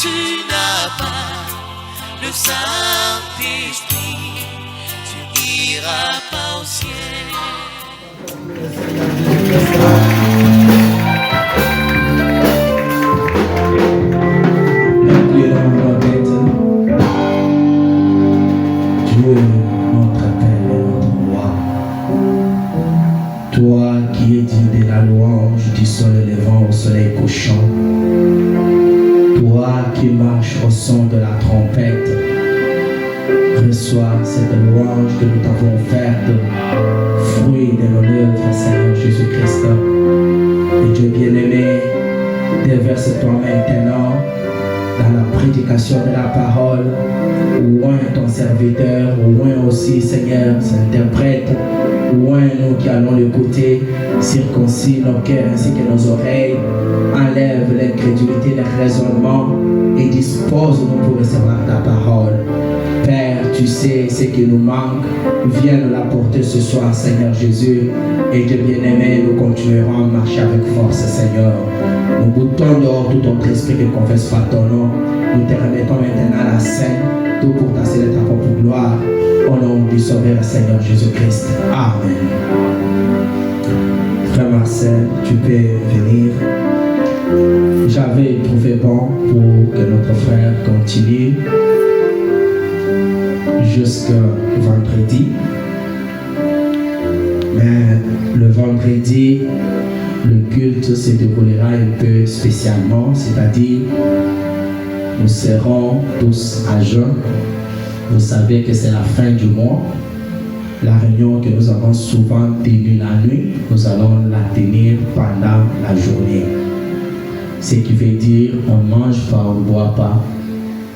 tu n'as pas le Saint-Esprit, tu n'iras pas au ciel. Dieu, notre Père et notre Roi, toi qui es digne de la louange du soleil levant au soleil couchant, toi qui marches au son de la trompette, reçois cette louange que nous t'avons offerte, fruit de nos œuvres, Seigneur Jésus-Christ. Et Dieu bien-aimé, déverse-toi maintenant dans la prédication de la parole, loin ton serviteur, loin aussi, Seigneur, s'interprète, loin nous qui allons l'écouter, circoncis nos cœurs ainsi que nos oreilles, enlève l'incrédulité, les raisonnements et dispose-nous pour recevoir ta parole. Père, tu sais ce qui nous manque, viens nous l'apporter ce soir, Seigneur Jésus, et Dieu bien-aimé, nous continuerons à marcher avec force, Seigneur. Nous boutons dehors tout autre esprit qui ne confesse pas ton nom. Nous te remettons maintenant à la scène, tout pour ta célèbre ta propre gloire, au nom du Sauveur Seigneur Jésus-Christ. Amen. Frère Marcel, tu peux venir. J'avais trouvé bon pour que notre frère continue jusqu'à vendredi. Mais le vendredi, le culte se déroulera un peu spécialement, c'est-à-dire nous serons tous à jeun. Vous savez que c'est la fin du mois. La réunion que nous avons souvent tenue la nuit, nous allons la tenir pendant la journée. Ce qui veut dire on ne mange pas, on ne boit pas.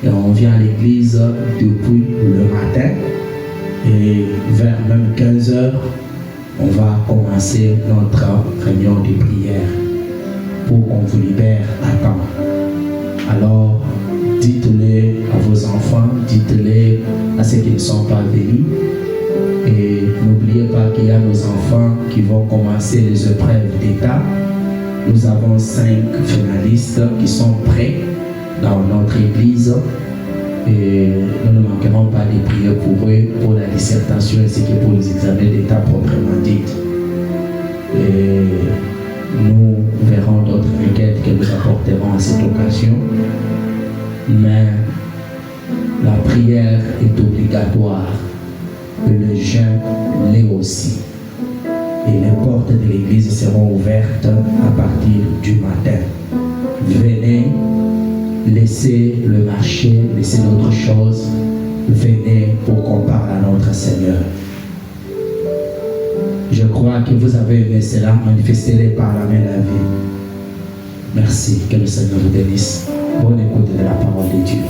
Et on vient à l'église depuis le matin. Et vers même 15 h, on va commencer notre réunion de prière pour qu'on vous libère à temps. Alors, dites-le à vos enfants, dites-le à ceux qui ne sont pas venus. Et n'oubliez pas qu'il y a nos enfants qui vont commencer les épreuves d'État. Nous avons 5 finalistes qui sont prêts dans notre église. Et nous ne manquerons pas de prier pour eux, pour la dissertation ainsi que pour les examens d'État proprement dites. Et nous verrons d'autres requêtes que nous apporterons à cette occasion. Mais la prière est obligatoire et le jeûne l'est aussi. Et les portes de l'église seront ouvertes à partir du matin. Venez, laissez le marché, laissez d'autres choses. Venez pour qu'on parle à notre Seigneur. Je crois que vous avez aimé cela, manifestez-le par la main de la vie. Merci, que le Seigneur vous bénisse. Bonne écoute de la parole de Dieu.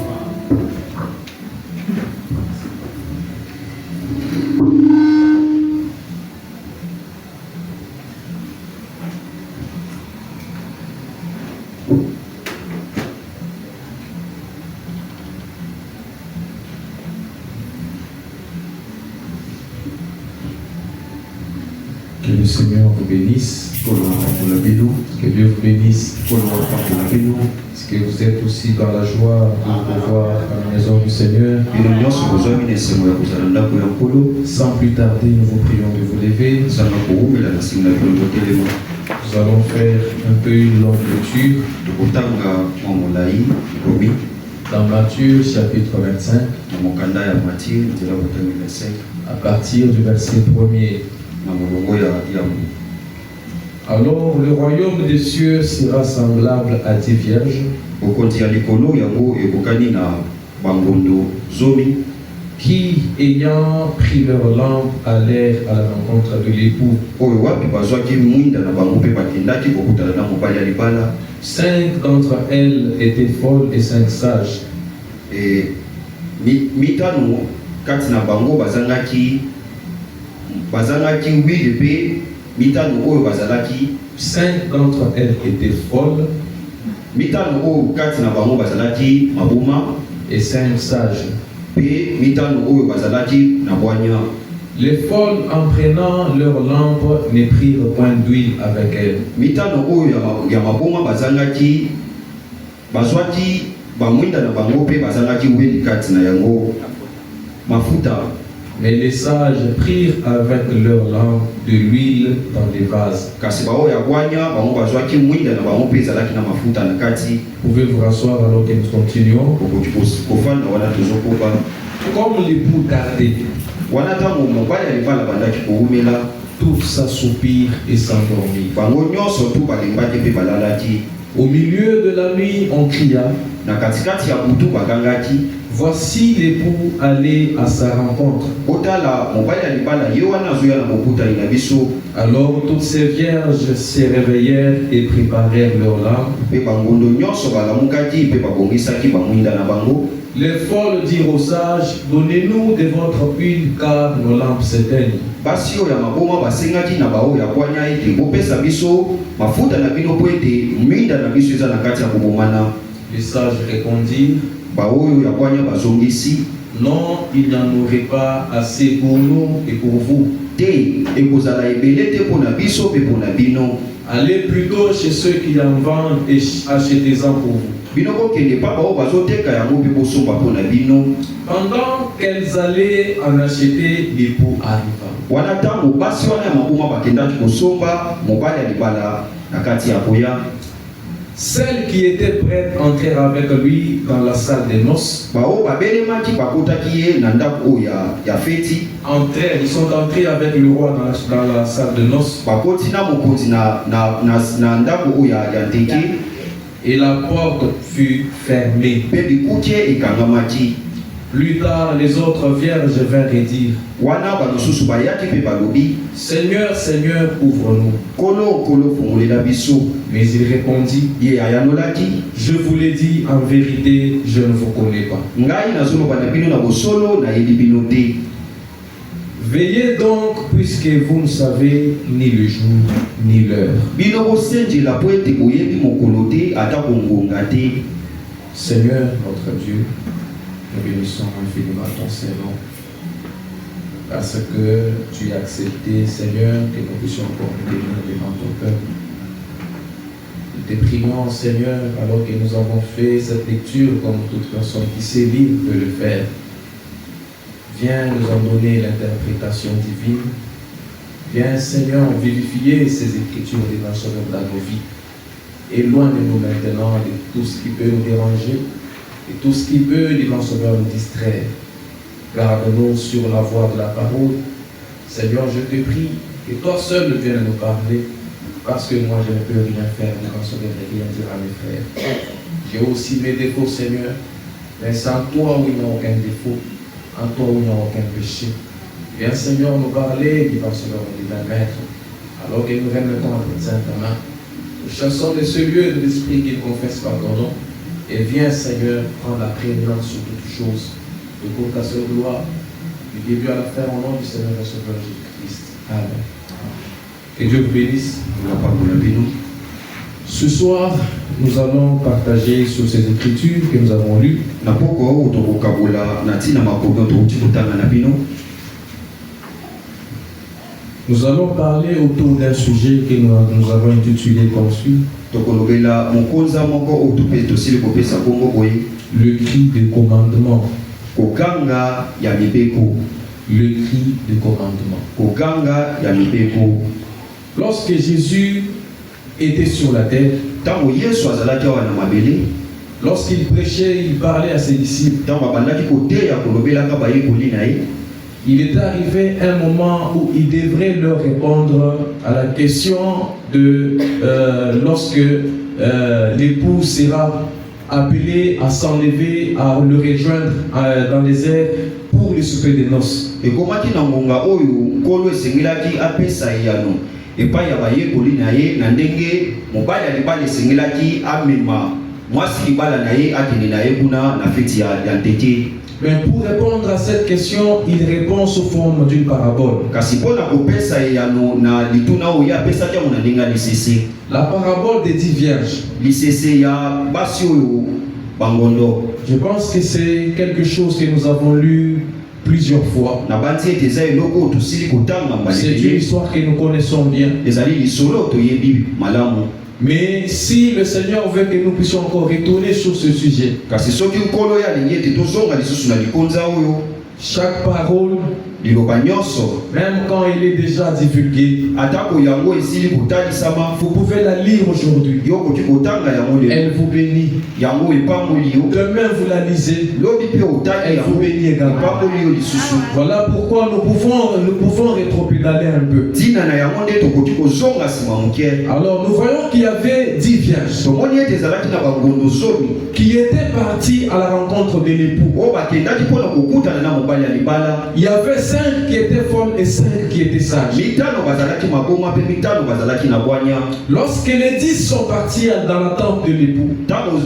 Que le Seigneur vous bénisse. Que Dieu vous bénisse. Est-ce que vous êtes aussi dans la joie de pouvoir à la maison du Seigneur? Sans plus tarder, nous vous prions de vous lever. Nous allons faire un peu une longue lecture dans Matthieu chapitre 25 à partir du verset 1er. Alors le royaume des cieux sera semblable à 10 vierges qui, ayant pris leur lampe, allèrent à la rencontre de l'époux. 5 d'entre elles étaient folles et 5 sages. Cinq d'entre elles étaient folles et 5 sages. Les folles, en prenant leur lampe, ne prirent point d'huile avec elles. bamwinda na bango pe bazangaki weni kati na yango mafuta. Mais les sages prirent avec leur langue de l'huile dans des vases. Kasi bao ya kwanya bango bazwaki mwinda na bango pe ezalaki na mafuta na kati. Pouvez vous rasseoir alors que nous continuons. Kofanda wana tozokoba. Comme l'époux tardait, wana tango mobali alibala bandaki koumela, tous s'assoupirent et s'endormirent. Bango nyonso tu balembaki pe balalaki. Au milieu de la nuit, on cria. Na katikati ya butu bagangaki. Voici l'époux allé à sa rencontre. Otala mobali alibala ye wana azoya na mokuta ina biso. Alors toutes ces vierges se réveillèrent et préparèrent leurs lampes. Pe bangondo nyonso balamukaki pe babongisaki bamwinda na bango. Les folles dirent aux sages, donnez-nous de votre huile car nos lampes s'éteignent. Basi oyo ya maboma basengaki na bao ya kwanya ete bopesa biso mafuta na bino po ete mwinda na biso eza na kati ya kobomana. Les sages répondirent, baoyo ya kwanya bazongisi, non, il n'y en aurait pas assez pour nous et pour vous. Te ekozala ebele te pona biso pe pona bino. Allez plutôt chez ceux qui en vendent et achetez-en pour vous. Bino kokende pa bao bazoteka yango pe bosomba pona bino. Pendant qu'elles allaient en acheter, l'époux arriva. Wana tango basi wana ya maboma bakendaki kosomba, mobali alibala na kati ya koya. Celles qui étaient prêtes entrèrent avec lui dans la salle des noces. Entrèrent, ils sont entrés avec le roi dans la salle de noces. Et la porte fut fermée. Plus tard, les autres vierges vinrent et dirent, Seigneur, Seigneur, ouvre-nous. Mais il répondit, je vous l'ai dit en vérité, je ne vous connais pas. Veillez donc, puisque vous ne savez ni le jour ni l'heure. Seigneur, notre Dieu, nous bénissons infiniment ton Saint-Nom, parce que tu as accepté, Seigneur, que nous puissions porter devant ton peuple. Nous te prions, Seigneur, alors que nous avons fait cette lecture, comme toute personne qui sait lire peut le faire. Viens nous en donner l'interprétation divine. Viens, Seigneur, vivifier ces écritures dimensionnelles dans nos vies. Éloigne-nous maintenant de tout ce qui peut nous déranger et tout ce qui peut, dimensionnel, nous distraire. Garde-nous sur la voie de la parole. Seigneur, je te prie que toi seul viennes nous parler, parce que moi je ne peux rien faire, dimensionnel, et rien dire à mes frères. J'ai aussi mes défauts, Seigneur, mais c'est en toi où il n'y a aucun défaut, en toi où il n'y a aucun péché. Viens, Seigneur, nous parler, dimensionnel, divin Maître, alors que nous remettons notre sainte main. Nous chassons de ce lieu de l'esprit qui ne confesse pas ton nom. Et viens, Seigneur, prendre la prééminence sur toutes choses. De pour ta seule gloire, du début à la fin, au nom du Seigneur et Sauveur Jésus-Christ. Amen. Que Dieu vous bénisse. Ce soir, nous allons partager sur ces écritures que nous avons lues. Nous allons parler autour d'un sujet que nous avons intitulé comme suit. Le cri de commandement. Le cri de commandement. Lorsque Jésus était sur la terre, lorsqu'il prêchait, il parlait à ses disciples. Il est arrivé un moment où il devrait leur répondre à la question de lorsque l'époux sera appelé à s'enlever, à le rejoindre dans les airs pour le souper des noces. Et mais pour répondre à cette question, il répond sous forme d'une parabole. La parabole des 10 vierges. Je pense que c'est quelque chose que nous avons lu plusieurs fois. C'est une histoire que nous connaissons bien. Mais si le Seigneur veut que nous puissions encore retourner sur ce sujet, kasi soki nkolo ya lingi ete tozonga lisusu na likonza oyo chaque parole, liloba nyonso même quand elle est déjà divulguée, atako yango esili kotalisama vous pouvez la lire aujourd'hui. yo koki kotanga yango lelo Elle vous bénit. yango epamboli yo Demain, vous la lisez. lobi mpe otali Elle vous yango bénit également. epamboli yo lisusu Voilà pourquoi nous pouvons rétropédaler un peu. ntina na yango nde tokoki kozonga nsima moke Alors, nous voyons qu'il y avait 10 vierges tomoni ete ezalaki na bangondo zomi qui étaient parties à la rencontre de l'époux. oyo bakendaki mpona kokutana na mobali ya libala Il y avait 5 qui étaient folles et 5 qui étaient sages. mitano bazalaki maboma mpe mitano bazalaki na bwanya Lorsque les 10 sont partis dans la tente de l'époux, ntango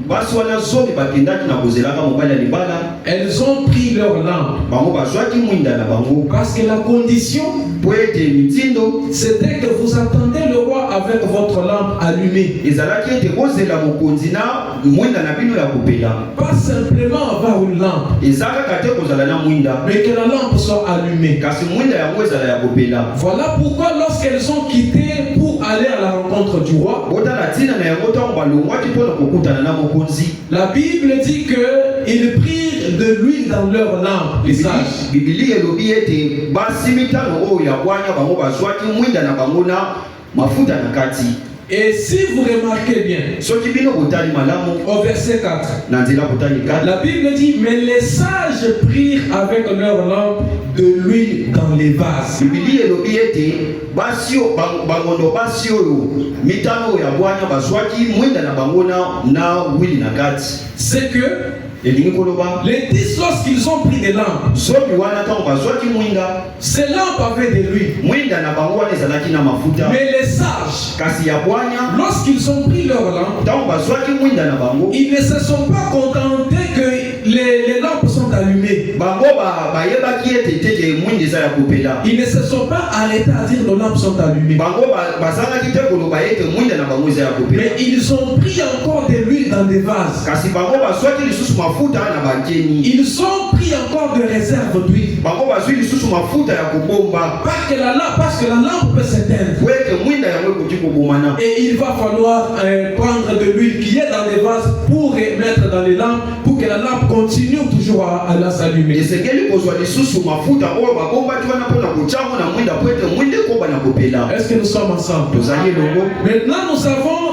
basi wana zomi bakendaki na kozelaka mobali ya libala elles ont pris leur lampe. bango bazwaki mwinda na bango Parce que la condition, po ete mitindo c'était que vous attendez le roi avec votre lampe allumée. ezalaki ete kozela mokonzi na mwinda na bino ya kopela Pas simplement avoir une lampe, eza kaka te kozala na mwinda mais que la lampe soit allumée. kasi mwinda yango ezala ya kopela Voilà pourquoi lorsqu'elles ont quitté pour aller à la rencontre du roi, botala ntina na yango ntango balongwaki mpona kokutana na mokonzi la Bible dit qu'ils prirent de l'huile dans leur lampe, les sages. bibili elobi ete basi mitano oyo ya bwanya bango bazwaki mwinda na bango na mafuta na kati Et si vous remarquez bien, soki bino botali malamu au verset 4, na nzela botali kati la Bible dit, mais les sages prirent avec leur lampe de l'huile dans les vases. bibili elobi ete basi bangondo basi oyo mitano oyo ya bwanya bazwaki mwinda na bango na wili na kati C'est que elingi koloba les 10, lorsqu'ils ont pris des lampes, zomi wana ntango bazwaki mwinda ces lampes avaient de l'huile. mwinda na bango wana ezalaki na mafuta Mais les sages, kasi ya bwanya lorsqu'ils ont pris leur lampe, ntango bazwaki mwinda na bango ils ne se sont pas contentés que les lampes sont allumées. bango bayebaki ete teke mwinda eza ya kopela Ils ne se sont pas arrêtés à dire nos lampes sont allumées. bango bazalaki te koloba ete mwinda na bango eza ya kopela Mais ils ont pris encore de l'huile dans des vases. kasi bango bazwaki lisusu mafuta na bakeni Ils ont pris encore de réserve d'huile. bango bazwi lisusu mafuta ya kobomba Parce que la lampe peut s'éteindre. po ete mwinda yango ekoki kobomana Et il va falloir prendre de l'huile qui est dans des vases pour mettre dans les lampes pour que la lampe continue toujours à s'allumer. esengeli kozwa lisusu mafuta oyo babombaki wana mpona kotyango na mwinda po ete mwinda ekoba na kopela Est-ce que nous sommes ensemble? tozali elongo Maintenant,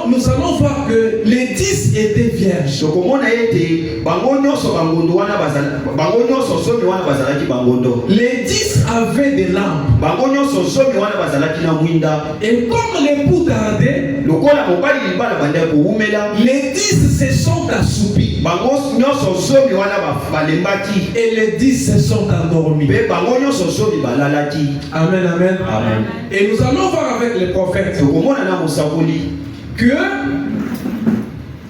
nous allons voir que les 10 étaient vierges. tokomona ete bango nyonso bangondo wana bango nyonso somi wana bazalaki bangondo Les 10 avaient des lampes. bango nyonso somi wana bazalaki na mwinda Et comme l'époux tardait, lokola mobali libala bandaki kowumela les 10 se sont assoupis. bango nyonso somi wana balembaki Et les 10 se sont endormis. mpe bango nyonso somi balalaki Amen, amen. amen Et nous allons voir avec les prophètes tokomona na mosakoli que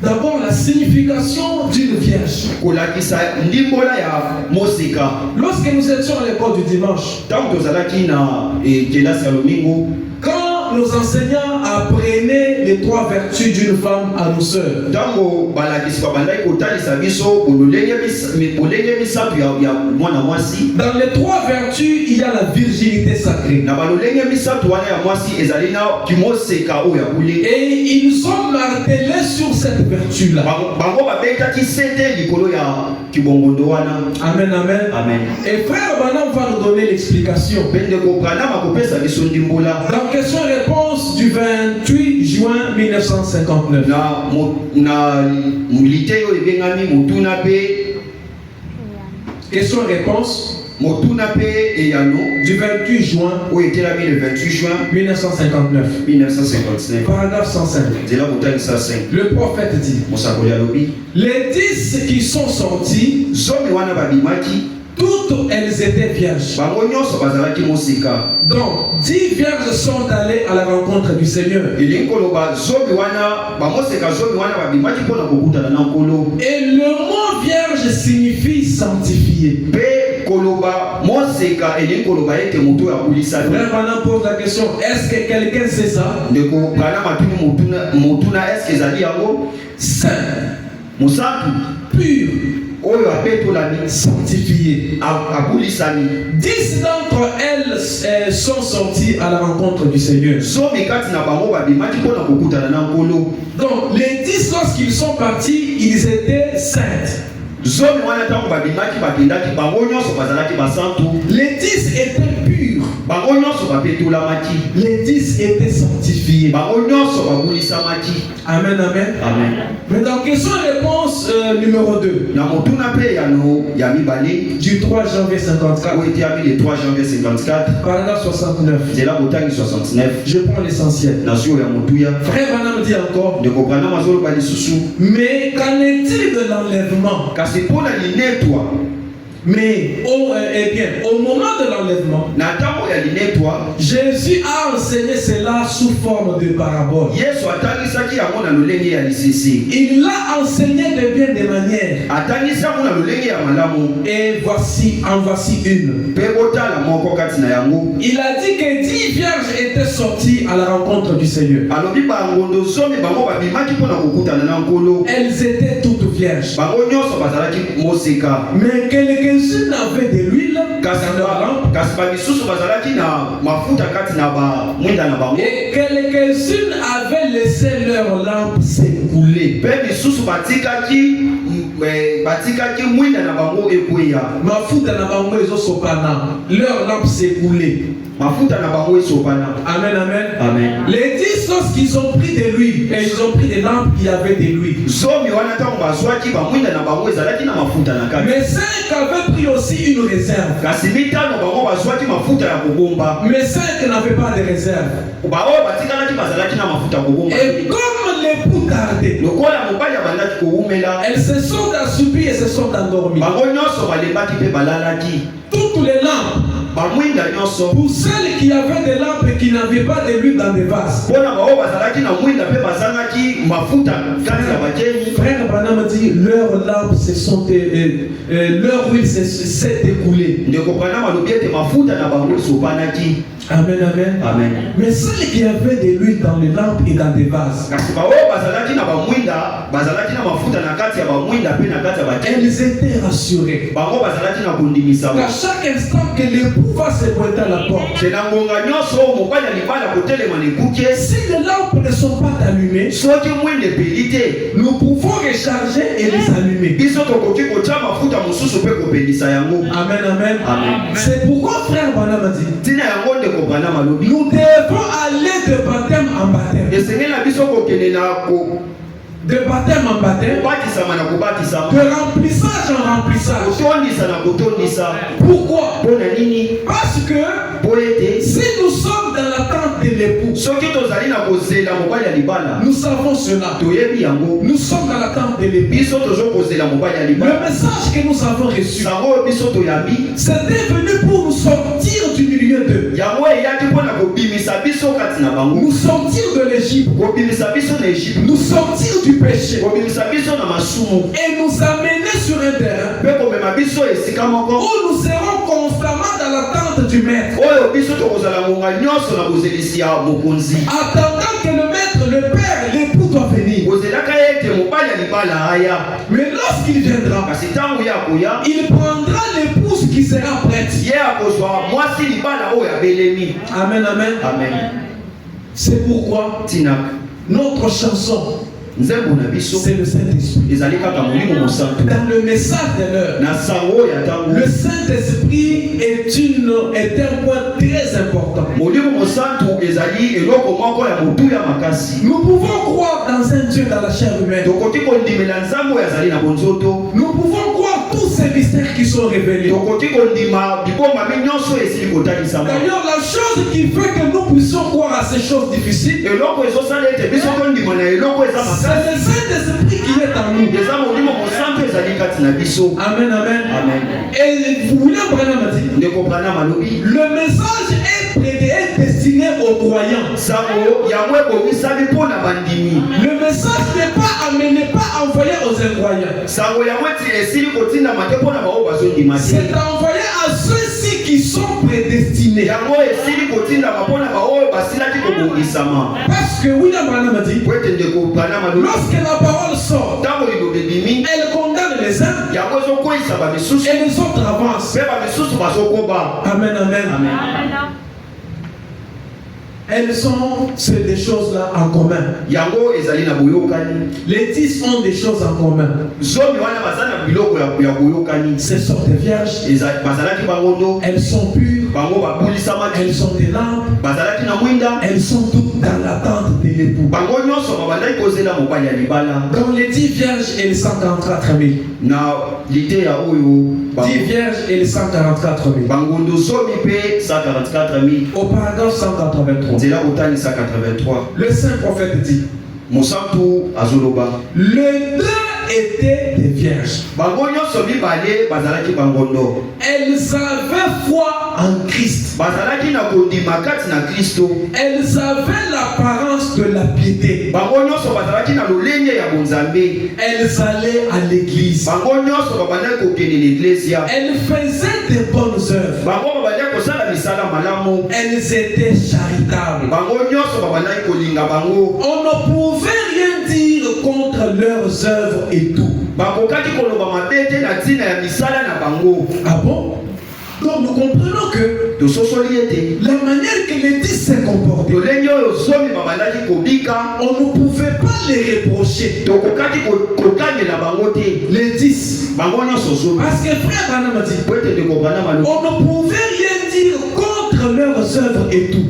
d'abord la signification d'une vierge. kolakisa ndimbola ya mosika Lorsque nous étions à l'école du dimanche, ntango tozalaki na kelasi ya lomingo quand nos enseignants apprenaient les 3 vertus d'une femme à nos sœurs, ntango balakisi babandaki kotalisa biso bololenge misato ya mwana mwasi dans les 3 vertus, il y a la virginité sacrée. na balolenge misato wana ya mwasi ezali na kimoseka oyo ya bule Et ils ont martelé sur cette vertu-là. bango babetaki sete likolo ya kibongondo wana Amen, amen. amen Et frère Branham va nous donner l'explication. mpe ndeko branam akopesa biso ndimbola Dans question-réponse du 28 juin 1959. na lite oyo ebengami motuna mpe Question-réponse motuna mpe eyano du 28 juin oyo etelami le 28 juin 1959. 1959 Paragraphe 105. nzela kotalisa 5 Le prophète dit, mosakoli alobi les 10 qui sont sortis, zomi wana babimaki toutes elles étaient vierges. bango nyonso bazalaki mosika Donc, 10 vierges sont allées à la rencontre du Seigneur. elingi koloba zomi wana bamoseka zomi wana babimaki mpona kokutana na nkolo Et le mot vierge signifie sanctifié. mpe koloba moseka elingi koloba ete moto akulisani Frère Branham pose la question, est-ce que quelqu'un sait ça? ndeko kana matuni motuna eske ezali yango Saint, mosantu pur, sanctifiées. 10 d'entre elles sont sorties à la rencontre du Seigneur. Donc les 10, lorsqu'ils sont partis, ils étaient saints. Les 10 étaient purs. Les 10 étaient sanctifiés. Amen, amen. Amen. Maintenant, question et réponse numéro 2. Du 3 janvier 54. Paragraphe 69. Je prends l'essentiel. Frère Branham dit encore. Mais qu'en est-il de l'enlèvement? Mais au moment de l'enlèvement, Jésus a enseigné cela sous forme de parabole. Il l'a enseigné de bien des manières. Et en voici une. Il a dit que 10 vierges étaient sorties à la rencontre du Seigneur. Elles étaient toutes vierges. Mais quelques-unes avaient de l'huile dans leur lampe. Et quelques-unes avaient laissé leur lampe s'écouler. Leur lampe s'écoulait. Amen, amen. Amen. Les 10, lorsqu'ils ont pris de l'huile, et ils ont pris des lampes qui avaient de l'huile. Mais 5 avaient pris aussi une réserve. Mais 5 n'avaient pas de réserve. Et comme l'époux tardait, elles se sont assoupies et se sont endormies. Toutes les lampes, pour celles qui avaient des lampes et qui n'avaient pas de l'huile dans des vases. Frère Branham dit leur lampe leur huile s'est écoulée. Amen, amen. Amen. Mais celles qui avaient de l'huile dans les lampes et dans des vases, elles étaient rassurées. À chaque instant que l'époux va se pointer à la porte, si les lampes ne sont pas allumées, nous pouvons recharger et les allumer. Amen, amen. C'est pourquoi frère Branham a dit, nous devons aller de baptême en baptême. De baptême en baptême, de remplissage en remplissage. Pourquoi? Parce que si nous sommes dans l'attente de l'époux, nous savons cela. Nous sommes dans l'attente de l'époux. Le message que nous avons reçu, c'était venu pour nous sortir du milieu d'eux. Nous sortir de l'Égypte. Nous sortir du péché. Et nous amener sur un terrain où nous serons constamment dans l'attente du maître. Attendant que le maître, le père, l'époux doit venir. Mais lorsqu'il viendra, il prendra l'épouse qui sera prête. Amen, amen. C'est pourquoi notre chanson, c'est le Saint-Esprit. Dans le message de l'heure, le Saint-Esprit est un point très important. Nous pouvons croire dans un Dieu dans la chair humaine. Nous pouvons croire tous ces mystères qui sont révélés. D'ailleurs, la chose qui fait que nous puissions croire à ces choses difficiles, c'est le Saint-Esprit qui est en nous. Amen, amen. Et William Branham a dit, le message est destiné aux croyants. Le message n'est pas envoyé aux incroyants. C'est envoyé à ceux-ci qui sont prédestinés. Parce que William Branham a dit, lorsque la parole sort, elle condamne les uns et les autres avancent. Amen, amen. Elles sont des choses-là en commun. Les 10 ont des choses en commun. Ce sont des vierges. Elles sont pures. Elles sont des lampes. Elles sont toutes dans l'attente de l'époux. Dans les 10 vierges et les 144 000. 10 vierges et les 144 000. Au paragraphe 183. Le saint prophète dit, les deux étaient des vierges. Elles avaient foi en Christ. Elles avaient l'apparence de la piété. Elles allaient à l'église. Elles faisaient des bonnes œuvres. Elles étaient charitables. On ne pouvait rien dire contre leurs œuvres et tout. Ah bon? Donc nous comprenons que la manière que les 10 se comportaient, on ne pouvait pas les reprocher. Les 10. Parce que frère Branham a dit, on ne pouvait rien dire contre leurs œuvres et tout.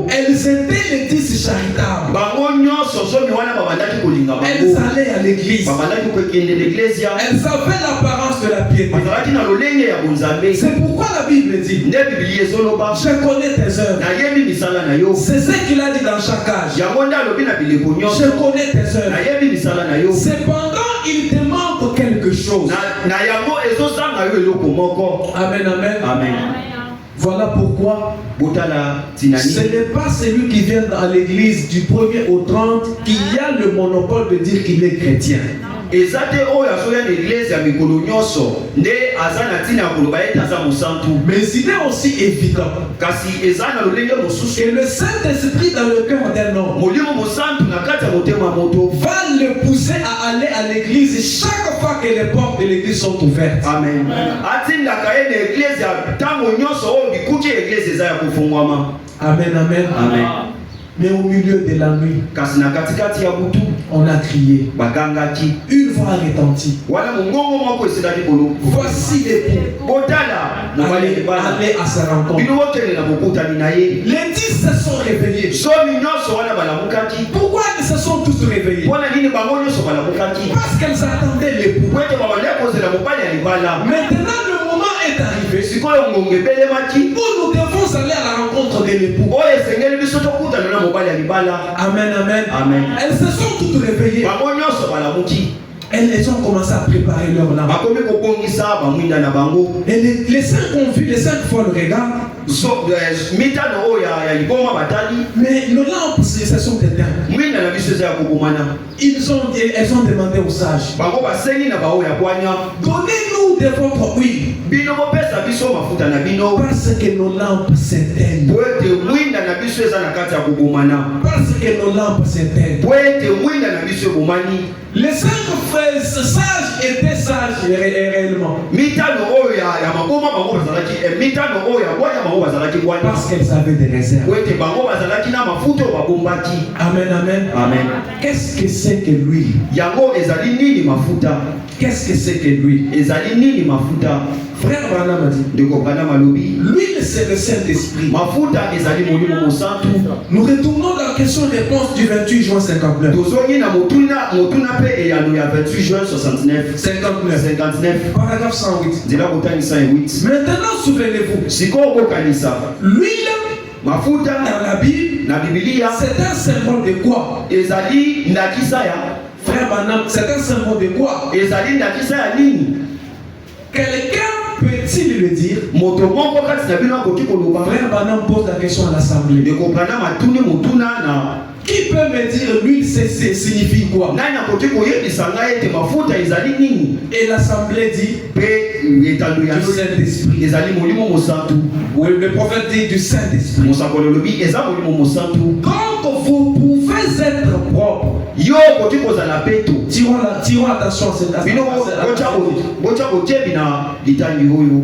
Elles étaient les 10 charitables. Elles allaient à l'église. Elles avaient l'apparence de la piété. C'est pourquoi la Bible dit, je connais tes œuvres. C'est ce qu'il a dit dans chaque âge. Je connais tes œuvres. Cependant, il te manque quelque chose. Amen, amen. Amen. Voilà pourquoi ce n'est pas celui qui vient à l'église du 1er au 30 qui a le monopole de dire qu'il est chrétien. Mais il est aussi évident que le Saint-Esprit dans le cœur d'un homme va le pousser à aller à l'église chaque fois que les portes de l'église sont ouvertes. Amen. Amen, amen. Amen. Mais au milieu de la nuit, on a crié. Une voix retentit. Voici l'époux. Allez à sa rencontre. Les 10 se sont réveillés. Pourquoi ils se sont tous réveillés? Parce qu'elles attendaient l'époux. Maintenant le moment est arrivé où nous devons aller à la rencontre de l'époux. Amen, amen. Amen. Elles se sont toutes réveillées. Elles ont commencé à préparer leur lampe. Et les 5 ont vu, les 5 fois le regard. Mais nos lampes se sont éteintes. Elles ont demandé aux sages, donnez-nous de votre huile. Parce que nos lampes s'éteignent. Parce que nos lampes s'éteignent. Les 5 frères sages étaient sages réellement. Parce qu'elles avaient des réserves. Amen, amen. Amen. Qu'est-ce que c'est que l'huile? Qu'est-ce que c'est que l'huile? Frère Branham a dit, l'huile c'est le Saint-Esprit. Nous retournons dans la question-réponse du 28 juin 59. 59. Paragraphe 108. Maintenant souvenez-vous, l'huile dans la Bible, c'est un symbole de quoi? Frère Branham, c'est un symbole de quoi? Quelqu'un peut-il le dire? Frère Branham pose la question à l'assemblée. Qui peut me dire l'huile signifie quoi? Et l'assemblée dit du Saint-Esprit. Oui, le prophète dit du Saint-Esprit. Donc vous pouvez être propre. Yo koti kozala peto. Tirons attention à cette Bino bocha bochebi na litani oyo.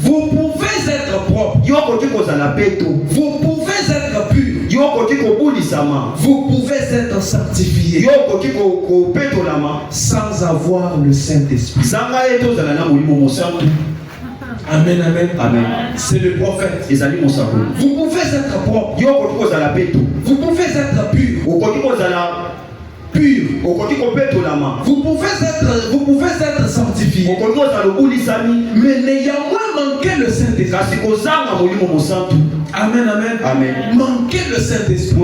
Vous pouvez être propre. Yo koti kozala peto. Vous pouvez être pur. Yo koti kobulisama. Vous pouvez être sanctifié. Yo koti ko petolama sans avoir le Saint-Esprit. Sanga eto zala na molimo mosantu. Amen, amen. Amen. C'est le prophète. Ezali mosako. Vous pouvez être propre. Yo koti kozala peto. Vous pouvez être pur. Okoti kozala pur. Okoti ko petolama. Vous pouvez être sanctifié. Okoti kozala obulisami. Mais n'ayant moins manqué le Saint-Esprit. Kasi kozanga molimo mosantu. Amen, amen. Amen. Manquer le Saint-Esprit.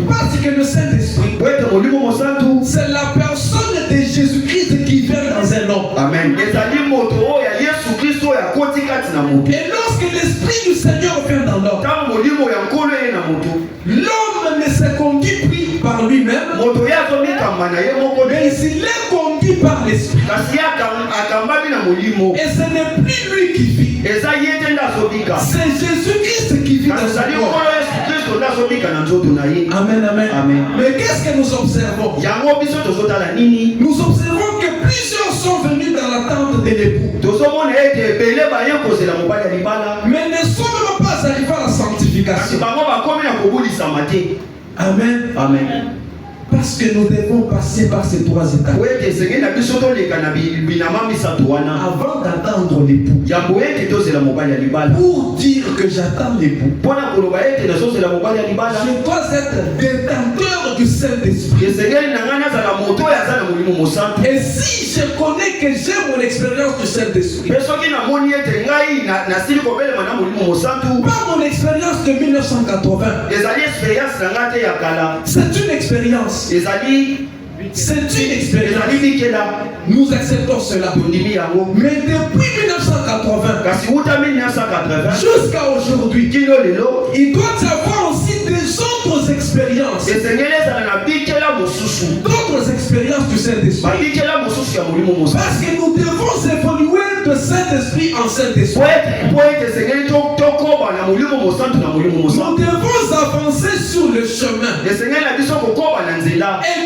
Parce que le Saint-Esprit, c'est la personne de Jésus-Christ qui vient dans un homme. Amen. Et lorsque l'Esprit du Seigneur vient dans l'homme, l'homme ne se conduit plus par lui-même, mais il est conduit par l'Esprit. Et ce n'est plus lui qui vit. C'est Jésus-Christ qui vit dans sa vie. Amen, amen, amen. Mais qu'est-ce que nous observons? Nous observons que plusieurs sont venus dans l'attente de l'époux, mais ne sont même pas arrivés à la sanctification. Amen, amen. Parce que nous devons passer par ces trois étapes avant d'attendre l'époux. Pour dire que j'attends l'époux, je dois être détenteur du Saint-Esprit. Et si je connais que j'ai mon expérience du Saint-Esprit, pas mon expérience de 1980, c'est une expérience. C'est une expérience. Nous acceptons cela. Mais depuis 1980 jusqu'à aujourd'hui, il doit y avoir aussi des autres expériences. D'autres expériences du Saint-Esprit. Parce que nous devons évoluer de Saint-Esprit en Saint-Esprit. Nous devons avancer sur le chemin et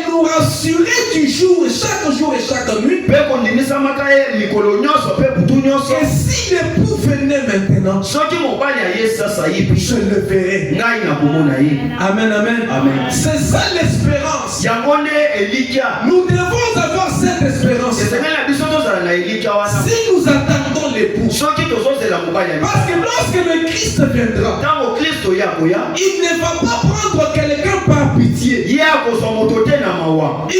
nous rassurer du jour, chaque jour et chaque nuit. Et si l'époux venait maintenant, je le verrai. Amen, amen, amen. C'est ça l'espérance. Nous devons avoir cette espérance. Si nous attendons l'époux, parce que lorsque le Christ viendra, il ne va pas prendre quelqu'un par pitié. Il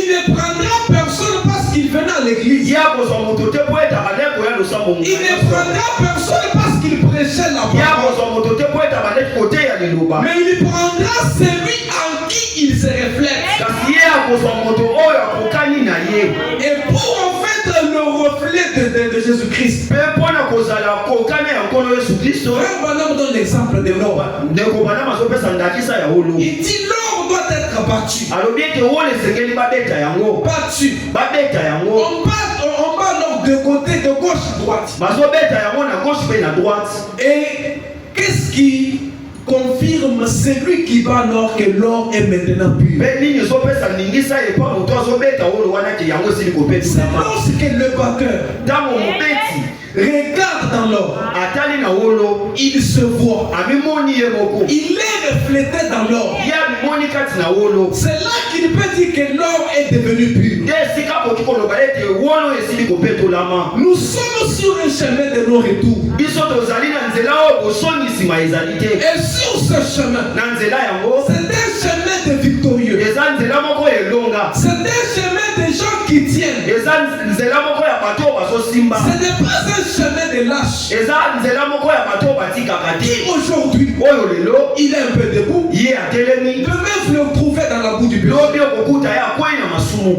ne prendra personne parce qu'il venait à l'église. Il ne prendra personne parce qu'il prêchait la parole. Mais il prendra celui en qui il se reflète. Et pour en fait le reflet de Jésus-Christ. On donne l'exemple de l'or. Il dit l'or doit être battu. Battu. On bat l'or de côté, de gauche, droite. Et qu'est-ce qui confirme celui qui bat l'or que l'or est maintenant pur? C'est lorsque le batteur regarde dans l'or, il se voit, il est reflété dans l'or. C'est là qu'il peut dire que l'or est devenu pur. Nous sommes sur un chemin de non-retour. Et sur ce chemin, c'est un chemin de victorieux. C'est un chemin de gens qui tiennent. Ce n'est pas un chemin de lâche. Qui aujourd'hui, il est un peu debout. Demain, vous le trouvez dans la boue du bureau.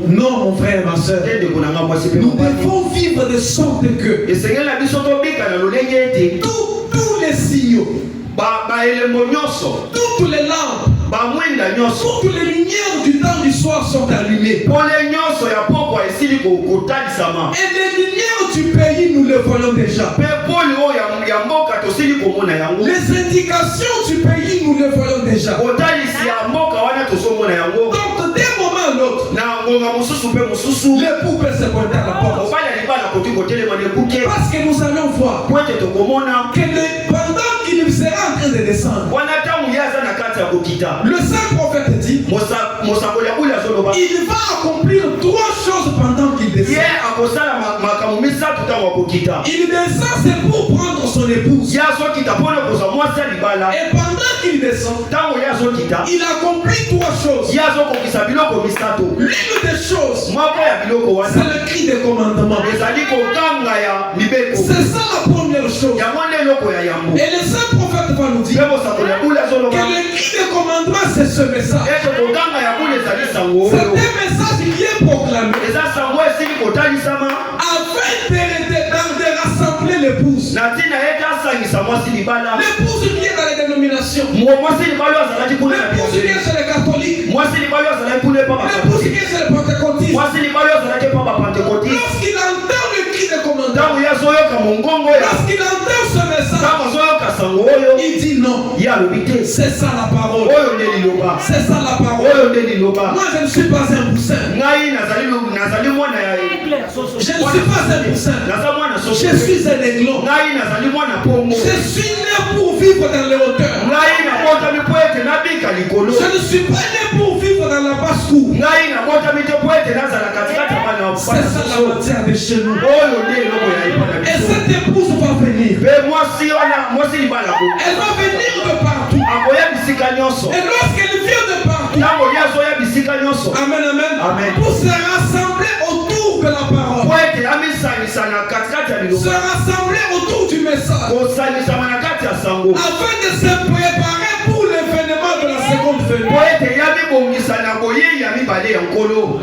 Non, mon frère, ma soeur. Nous devons vivre de sorte que tous les signaux, toutes les lampes Toutes les lumières du temps du soir sont allumées. Et les lumières du pays, nous le voyons déjà. Les indications du pays, nous le voyons déjà. Donc, d'un moment à l'autre, l'époux peut se pointer à la porte. Parce que nous allons voir que pendant qu'il sera en train de descendre, le saint prophète dit il va accomplir 3 choses pendant qu'il descend. Il descend, c'est pour prendre son épouse. Et pendant qu'il descend, il accomplit 3 choses. L'une des choses, c'est le cri de commandement. C'est ça la première chose. Et le saint prophète va nous dire que le cri de commandement, c'est ce message. C'est un message qui est proclamé afin de rassembler l'épouse. L'épouse qui est dans les dénominations. L'épouse qui est chez les catholiques. L'épouse qui est chez les pentecôtistes. Lorsqu'il entend le cri de commandement, lorsqu'il entend ce message, il dit non. C'est ça la parole. C'est ça la parole. Moi je ne suis pas un poussin. Je ne suis pas un poussin. Je suis un aiglon. Je suis né pour vivre dans les hauteurs. Je ne suis pas né pour vivre dans la basse-cour. C'est ça la matière de chez nous. Et cette épouse va venir. Elle va venir de partout. Et lorsqu'elle vient de partout, amen, amen, pour se rassembler autour de la parole, se rassembler autour du message, afin de se préparer pour l'événement de la seconde venue.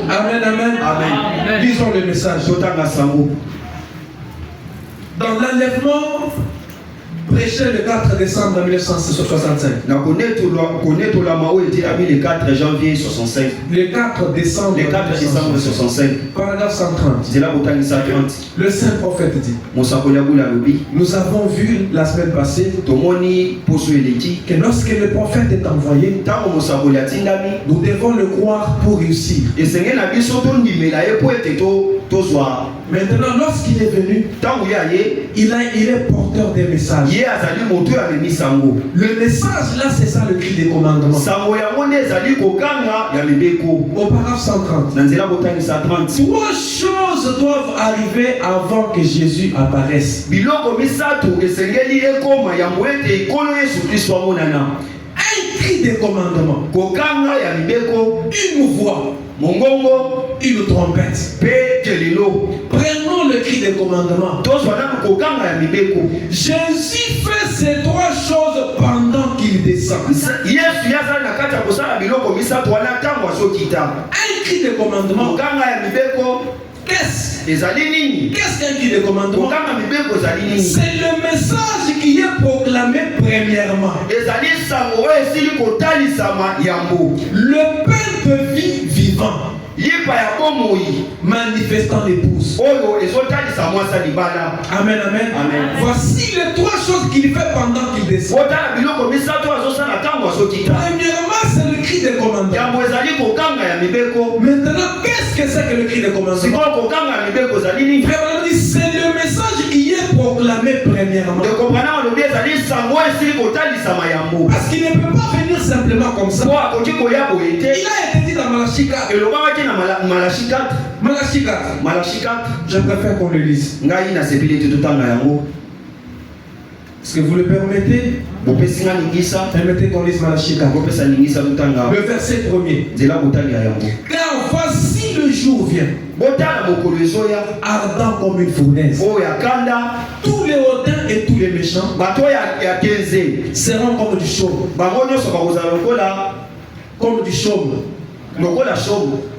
Amen, amen, amen. Lisons le message. Dans l'enlèvement prêché le 4 décembre 1965. Le 4 janvier 65. Le 4 décembre 65. Paragraphe 130. Le saint prophète dit: nous avons vu la semaine passée que lorsque le prophète est envoyé, nous devons le croire pour réussir. Maintenant, lorsqu'il est venu, il est porteur des messages. Le message là, c'est ça le cri des commandements. Au paragraphe 130. 3 choses doivent arriver avant que Jésus apparaisse. Un cri des commandements. Une voix. Une trompette. Prenons le cri des commandements. Jésus fait ces 3 choses pendant qu'il descend. Un cri de commandement. Qu'est-ce qu'un cri de commandement? C'est le message qui est proclamé premièrement. Le pain de vie vivant manifestant l'épouse. Amen, amen, amen. Voici les 3 choses qu'il fait pendant qu'il descend. Premièrement, c'est le cri de commandement. Maintenant, qu'est-ce que c'est que le cri de commandement? C'est le message qui est proclamé premièrement. Parce qu'il ne peut pas venir simplement comme ça. Il a été dit dans Malachie 4. Malachie 4. Je préfère qu'on le lise. Est-ce que vous le permettez? Permettez qu'on lise Malachie 4. Le verset 1er. Car voici le jour vient, ardent comme une fournaise. Tous les hautains et tous les méchants seront comme du chaume. Comme du chaume.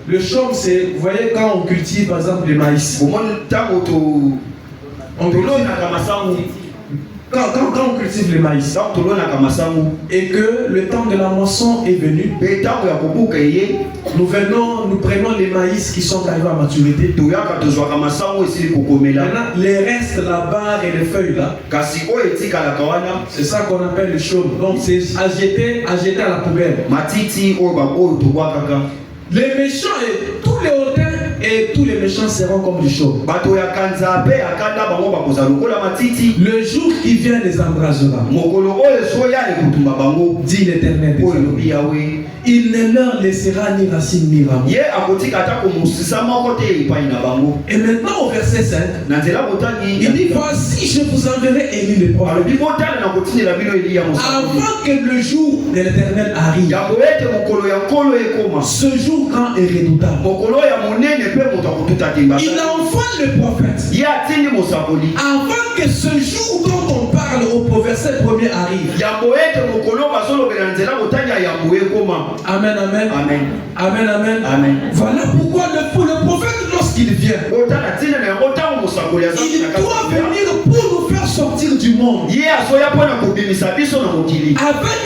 Le chaume, c'est, vous voyez, quand on cultive par exemple le maïs. On Quand on cultive le maïs et que le temps de la moisson est venu, nous prenons les maïs qui sont arrivés à maturité. Maintenant, les restes, la barre et les feuilles là, c'est ça qu'on appelle le chaume. Donc c'est à jeter à la poubelle. Les méchants et tous les hautains et tous les méchants seront comme du chaume. Le jour qui vient les embrasera, dit l'Éternel des armées. Il ne leur laissera ni racine ni rameau. Et maintenant au verset 5, il dit: voici, je vous enverrai Élie le prophète, avant que le jour de l'Éternel arrive. Ce jour grand et redoutable. Il envoie le prophète avant que ce jour dont on parle au verset 1er arrive. Amen, amen. Amen. Amen, amen. Amen. Voilà pourquoi le prophète, lorsqu'il vient, il doit venir pour nous faire sortir du monde. Avec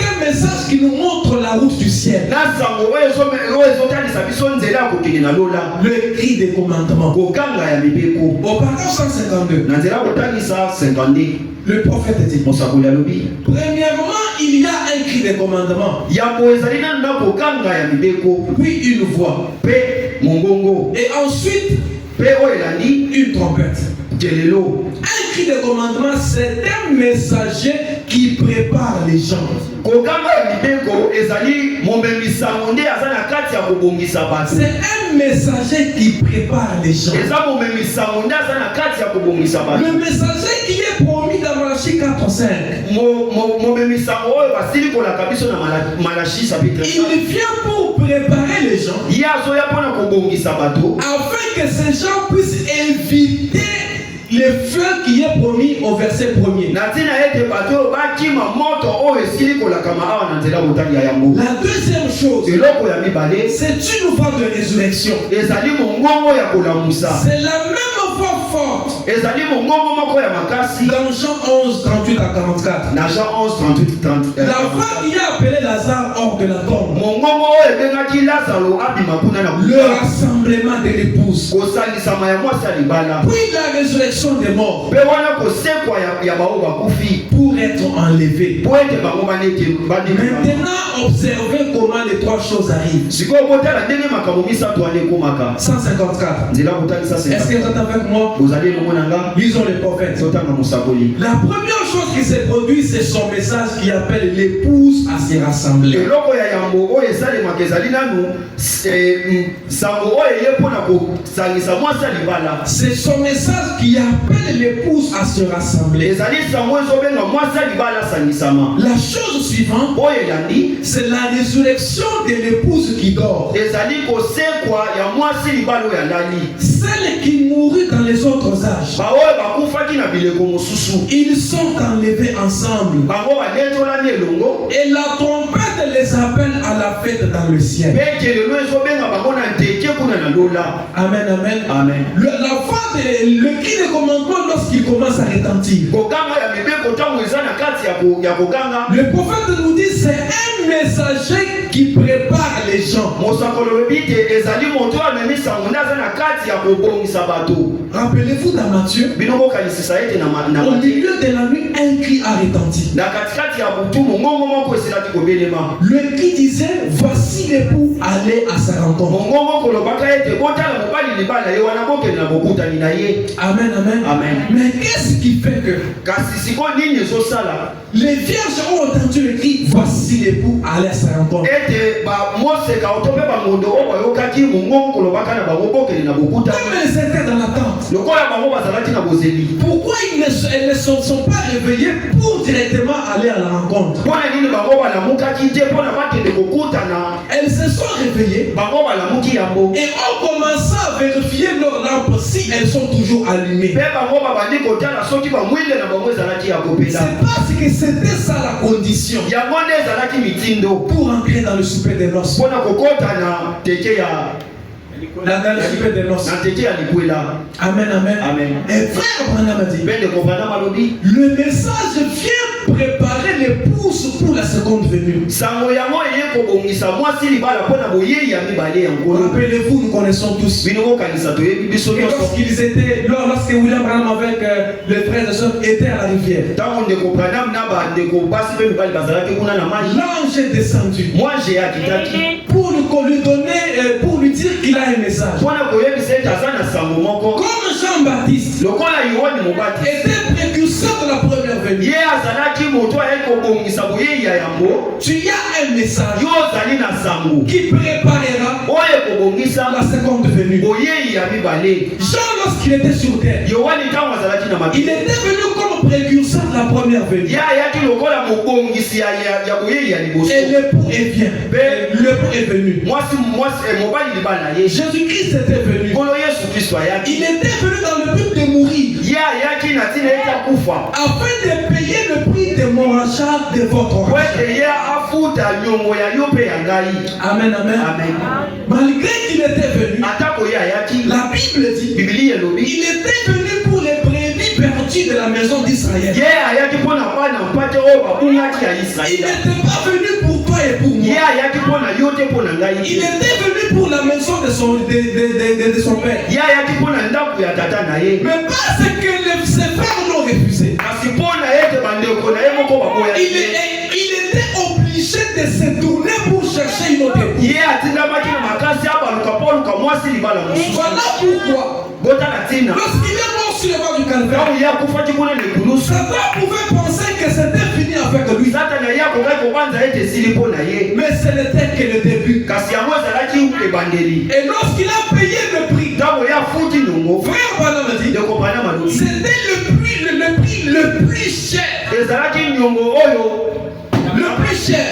un message qui nous montre la route du ciel. Le cri des commandements. Au paragraphe 152. Le prophète dit: premièrement, il y a un cri des commandements, puis une voix, et ensuite une trompette. Un cri de commandement, c'est un messager qui prépare les gens. C'est un messager qui prépare les gens. Le messager qui est promis dans Malachie 4:5. Il vient pour préparer les gens afin que ces gens puissent éviter le feu qui est promis au verset 1er. La deuxième chose, c'est une voix de résurrection. C'est la même voix forte. Dans Jean 11, 38 à 44. La voix qui a appelé Lazare hors de la tombe. Le rassemblement de l'épouse. Puis la résurrection des morts. Pour être enlevé. Maintenant, observez comment les trois choses arrivent. 154. Est-ce que vous êtes avec moi? Lisons les prophètes. La première chose qui se produit, c'est son message qui appelle l'épouse à se rassembler. C'est son message qui appelle l'épouse à se rassembler. La chose suivante, c'est la résurrection de l'épouse qui dort. Celle qui mourut dans les autres âges. Ils sont enlevés ensemble. Et la trompette les appelle à la fête dans le ciel. Amen, amen. Amen. Le cri de commandement, lorsqu'il commence à retentir, le prophète nous dit: c'est un messager qui prépare les gens. Rappelez-vous dans Matthieu, au milieu de la nuit, un cri a retenti. Le cri disait: voici l'époux, allez à sa rencontre. Amen, amen. Amen. Mais qu'est-ce qui fait que les vierges ont entendu le cri: voici l'époux, allez à sa rencontre? Comme elles étaient dans l'attente, pourquoi elles ne sont pas réveillées pour directement aller à la rencontre? Elles se sont réveillées et ont commencé à vérifier leurs lampes si elles sont toujours allumées. C'est parce que c'était ça la condition pour entrer dans le souper des noces. La leadership de nos. Amen, amen. Amen. Et frère Branham a dit, le message vient préparer l'épouse pour la seconde venue. Rappelez-vous, nous connaissons tous. Lorsque William Branham avec les frères et sœurs étaient à la rivière, l'ange est descendu pour lui donner, pour lui dire qu'il a un message. Comme Jean-Baptiste était précurseur de la première venue, tu as un message qui préparera la seconde venue. Jean, lorsqu'il était sur terre, il était venu comme précurseur de la première venue. Et l'époux est bien. L'époux est venu. Jésus-Christ était venu. Il était venu dans le but de mourir, afin de payer le prix de mon rachat, de votre rachat. Amen, amen. Malgré qu'il était venu, la Bible dit, il était venu pour les brebis perdues de la maison d'Israël. Il n'était pas venu pour toi et pour moi. Il était venu pour la maison de son père. Mais parce que ses frères l'ont refusé, il était obligé de se tourner pour chercher une autre épouse. Voilà pourquoi, lorsqu'il est mort sur le banc du calvaire, Satan pouvait penser que c'était fini avec lui. Mais ce n'était que le début. Et lorsqu'il a payé le prix, frère Branham a dit, c'était le prix le plus cher. Le plus cher.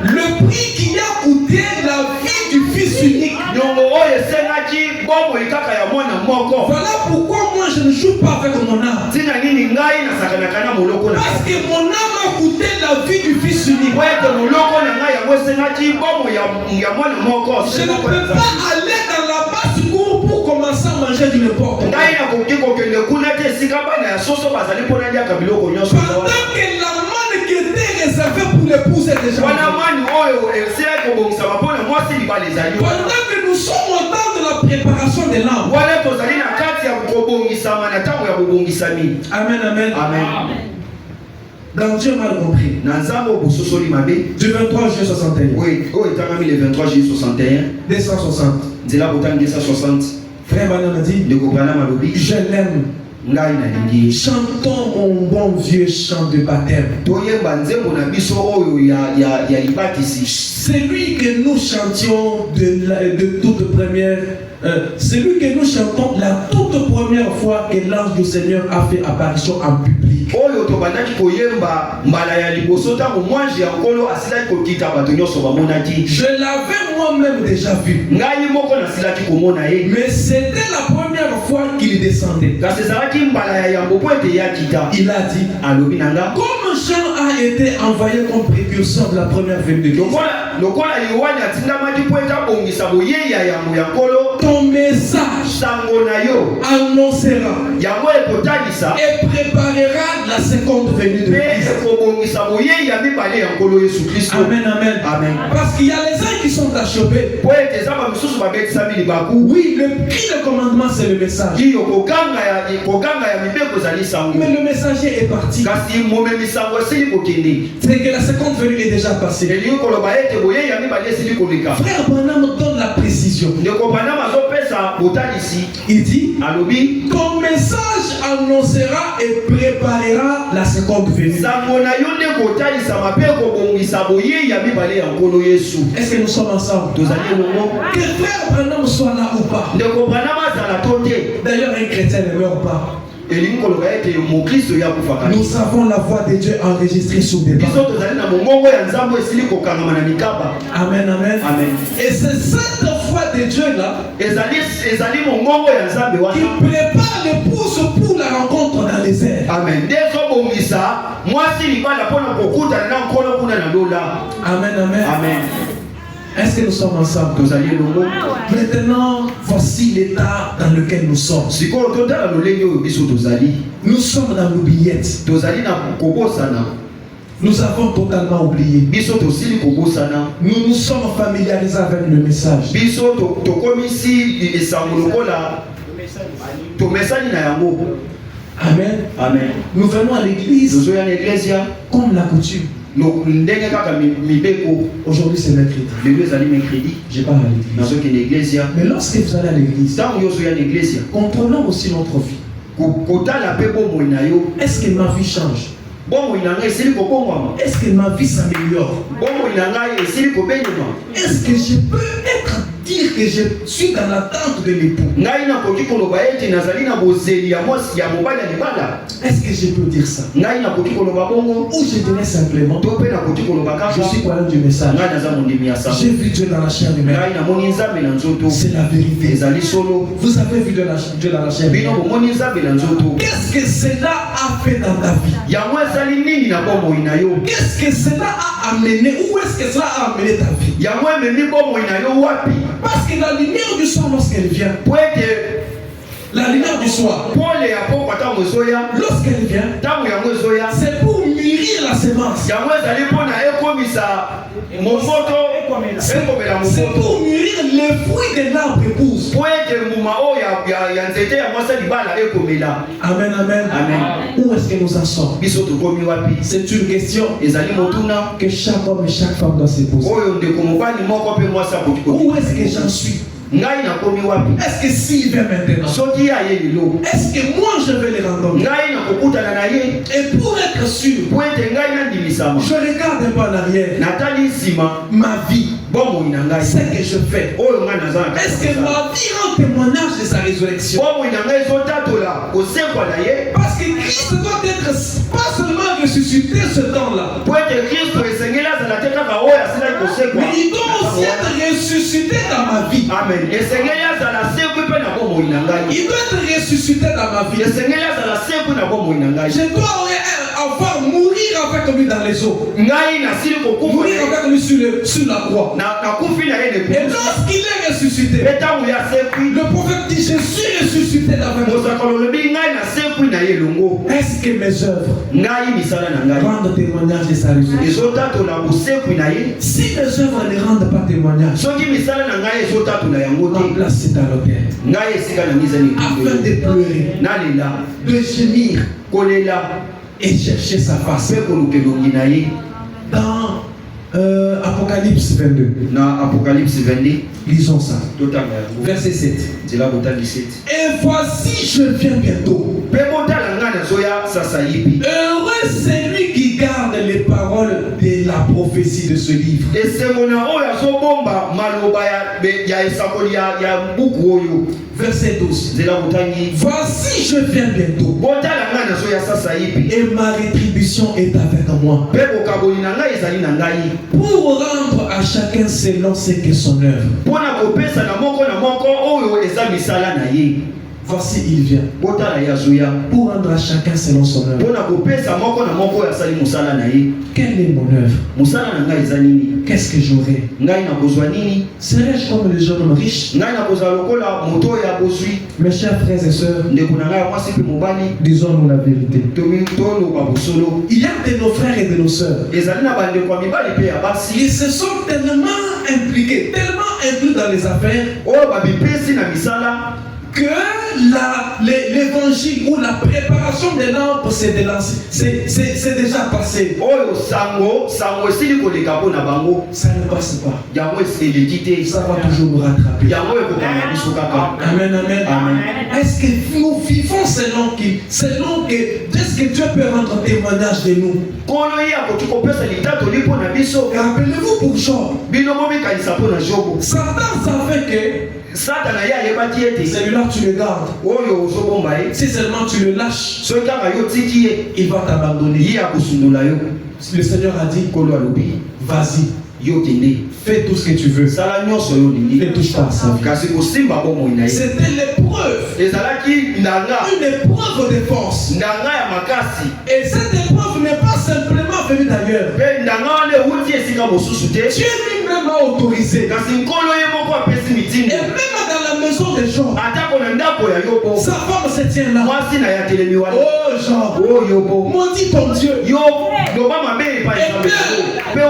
Le prix qui a coûté la vie du Fils unique. Voilà pourquoi moi je ne joue pas avec mon âme. Parce que mon âme a coûté la vie du Fils unique. Je ne peux pas aller dans la basse-cour pour commencer à manger du n'importe quoi. Pendant que la manne qui était réservée pour l'épouse est déjà. Pendant que nous sommes au temps de la préparation de l'âme. Amen, amen. Dans Dieu mal compris. Du 23 juillet 61. Oui, le 23 juillet 61. 260. Frère Branham a dit, je l'aime. Chantons mon bon vieux chant de baptême. Celui que nous chantions de toute première, celui que nous chantons la toute première fois que l'ange du Seigneur a fait apparition en public. Je l'avais moi-même déjà vu. Mais c'était la première fois qu'il descendait. Il a dit, comme Jean a été envoyé comme précurseur de la première venue de Christ, ton message annoncera et préparera la seconde venue de Christ. Amen, amen. Parce qu'il y a les uns qui sont achevés. Oui, le prix de commandement c'est le message. Mais le messager est parti. C'est que la seconde venue est déjà passée. Frère Branham donne la précision. Il dit, ton message annoncera et préparera la seconde venue. Est-ce que nous sommes ensemble? Que frère Branham soit là ou pas. D'ailleurs, un chrétien ne meurt pas. Nous avons la voix de Dieu enregistrée sur des bancs. Amen, amen. Et c'est cette voix de Dieu là qui prépare l'épouse pour la rencontre dans les airs. Amen. Amen, amen. Est-ce que nous sommes ensemble? Maintenant, voici l'état dans lequel nous sommes. Nous sommes dans l'oubliette. Nous avons totalement oublié. Nous nous sommes familiarisés avec le message. Amen. Amen. Nous venons à l'église comme la coutume. Aujourd'hui c'est mercredi. Je pars à l'église. Mais lorsque vous allez à l'église, contrôlons aussi notre vie. Est-ce que ma vie change? Est-ce que ma vie s'améliore? Est-ce que je peux dire que je suis dans l'attente de l'époux? Est-ce que je peux dire ça? Ou je dirais simplement, je suis croyant du message. J'ai vu Dieu dans la chair humaine. C'est la vérité. Vous avez vu Dieu dans la chair humaine. Qu'est-ce que cela a fait dans ta vie? Qu'est-ce que cela a amené? Où est-ce que cela a amené ta vie? Parce que la lumière du soir, lorsqu'elle vient, la lumière du soir, lorsqu'elle vient, c'est pour mûrir la semence. C'est pour mûrir les fruits de l'arbre épouse. Amen, amen. Où est-ce que nous en sommes? C'est une question que chaque homme et chaque femme doit se poser. Où est-ce que j'en suis? Est-ce que s'il vient maintenant, est-ce que moi je vais les rendre? Et pour être sûr, je regarde un peu en arrière. Ma vie, ce que je fais, est-ce que ma vie rend témoignage de sa résurrection? Parce que Christ doit être pas seulement ressuscité ce temps-là, mais il doit aussi être ressuscité dans ma vie. Amen. Il doit être ressuscité dans ma vie. Je dois avoir mourir avec lui dans les eaux. Mourir avec lui sur la croix. Et lorsqu'il est ressuscité, le prophète dit: je suis ressuscité avec lui. Est-ce que mes œuvres rendent témoignage de sa résurrection? Si mes œuvres ne rendent pas témoignage, ma place c'est à l'autel. Afin de pleurer, de gémir et chercher sa face. Dans Apocalypse 22. Lisons ça. Verset 7. Et voici, je viens bientôt. Heureux celui qui garde les paroles de la prophétie de ce livre. Verset 12. Voici, je viens bientôt. Et ma rétribution est avec moi, pour rendre à chacun selon ce que son œuvre. Voici, il vient pour rendre à chacun selon son œuvre. Quelle est mon œuvre? Qu'est-ce que j'aurai? Serais-je comme les hommes riches? Mes chers frères et sœurs, disons-nous la vérité. Il y a de nos frères et de nos sœurs qui se sont tellement impliqués, tellement inclus dans les affaires, que l'évangile ou la préparation des lampes c'est déjà passé. Ça ne passe pas. Ça va toujours nous rattraper. Amen, amen, amen. Est-ce que nous vivons selon que est-ce que Dieu peut rendre témoignage de nous? Rappelez-vous pour Job. Satan savait que celui-là tu le gardes. Si seulement tu le lâches, il va t'abandonner. Le Seigneur a dit: vas-y, fais tout ce que tu veux. Ne touche pas à sa vie. C'était l'épreuve. Une épreuve de force. Et cette épreuve n'est pas simplement venue venu d'ailleurs. Dieu lui-même a autorisé. Et même dans la maison des gens, sa femme se tient là. Oh Jean, maudit ton Dieu. Et bien,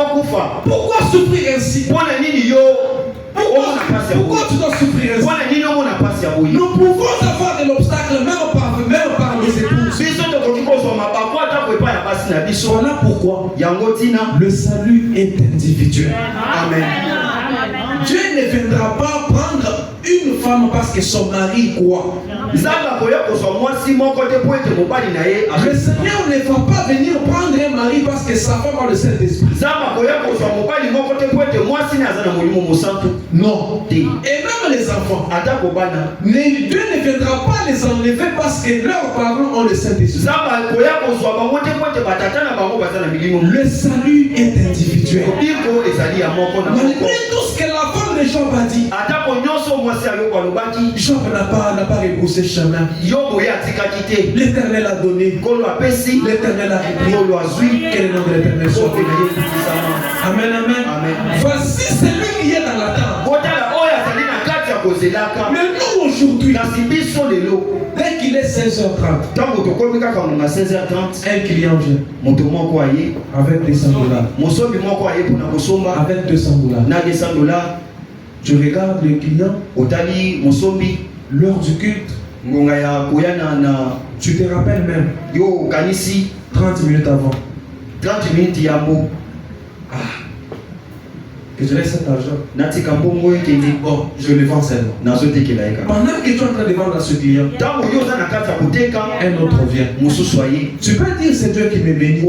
pourquoi souffrir ainsi? Pourquoi tu dois souffrir ainsi? Nous pouvons avoir de l'obstacle même par nos épouses. Voilà pourquoi le salut est individuel. Amen. Dieu ne viendra pas prendre une femme parce que son mari croit. Le Seigneur ne va pas venir prendre un mari parce que sa femme a le Saint-Esprit. Non. Et même les enfants. Dieu ne viendra pas les enlever parce que leurs parents ont le Saint-Esprit. Le salut est individuel. Malgré tout ce que la femme de Job a dit, Job n'a pas rebroussé chemin. L'Éternel a donné. L'Éternel a repris. Que le nom de l'Éternel soit béni. Amen, amen. Voici celui qui est dans la tente. Mais nous aujourd'hui, dès qu'il est 16h30, un client vient avec $200. Avec $200. Je regarde le client, l'heure du culte. Tu te rappelles même 30 minutes avant. 30 minutes yamo. Que je laisse cet argent. Bon, je le vends seulement. Pendant que tu es en train de vendre à ce client, un autre vient. Tu peux dire c'est Dieu qui me bénit.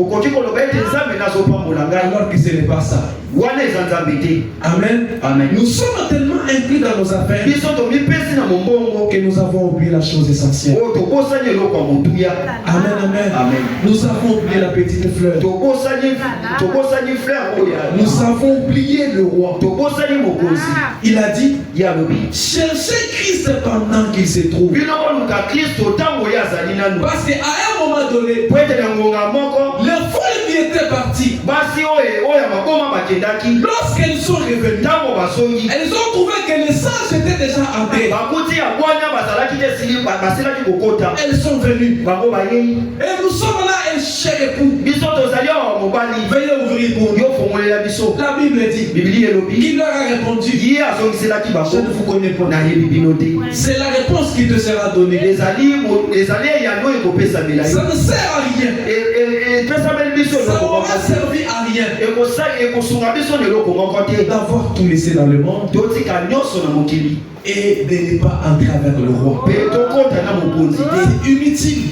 Alors que ce n'est pas ça. Amen. Amen. Nous sommes tellement inclus dans nos affaires que nous avons oublié la chose essentielle. Amen, amen. Amen. Nous avons oublié la petite fleur. Nous avons oublié le roi. Il a dit, cherchez Christ pendant qu'il se trouve. Parce qu'à un moment donné, les folles qui étaient parties, lorsqu'elles sont revenues, elles ont trouvé que les sages étaient déjà entrés. Elles sont venues. Et nous sommes là, cher époux. Veuillez ouvrir pour nous. La Bible dit, il leur a répondu, je ne vous connais pas. C'est la réponse qui te sera donnée. Ça ne sert à rien. Ça n'aura servi à rien d'avoir tout laissé dans le monde et de ne pas entrer avec le roi. C'est inutile.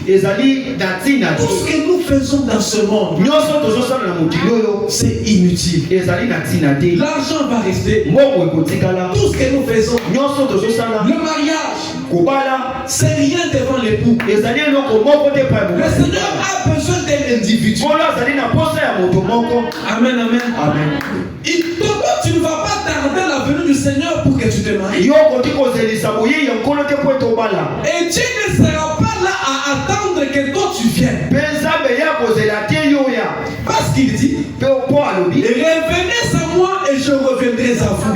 Tout ce que nous faisons dans ce monde, c'est inutile. L'argent va rester. Tout ce que nous faisons, le mariage, c'est rien devant l'époux. Le Seigneur a besoin d'un individu. Amen, amen. Amen. Tu ne vas pas tarder la venue du Seigneur pour que tu te maries. Et Dieu ne sera pas là à attendre que toi tu viennes. Parce qu'il dit, revenez à moi et je reviendrai à vous.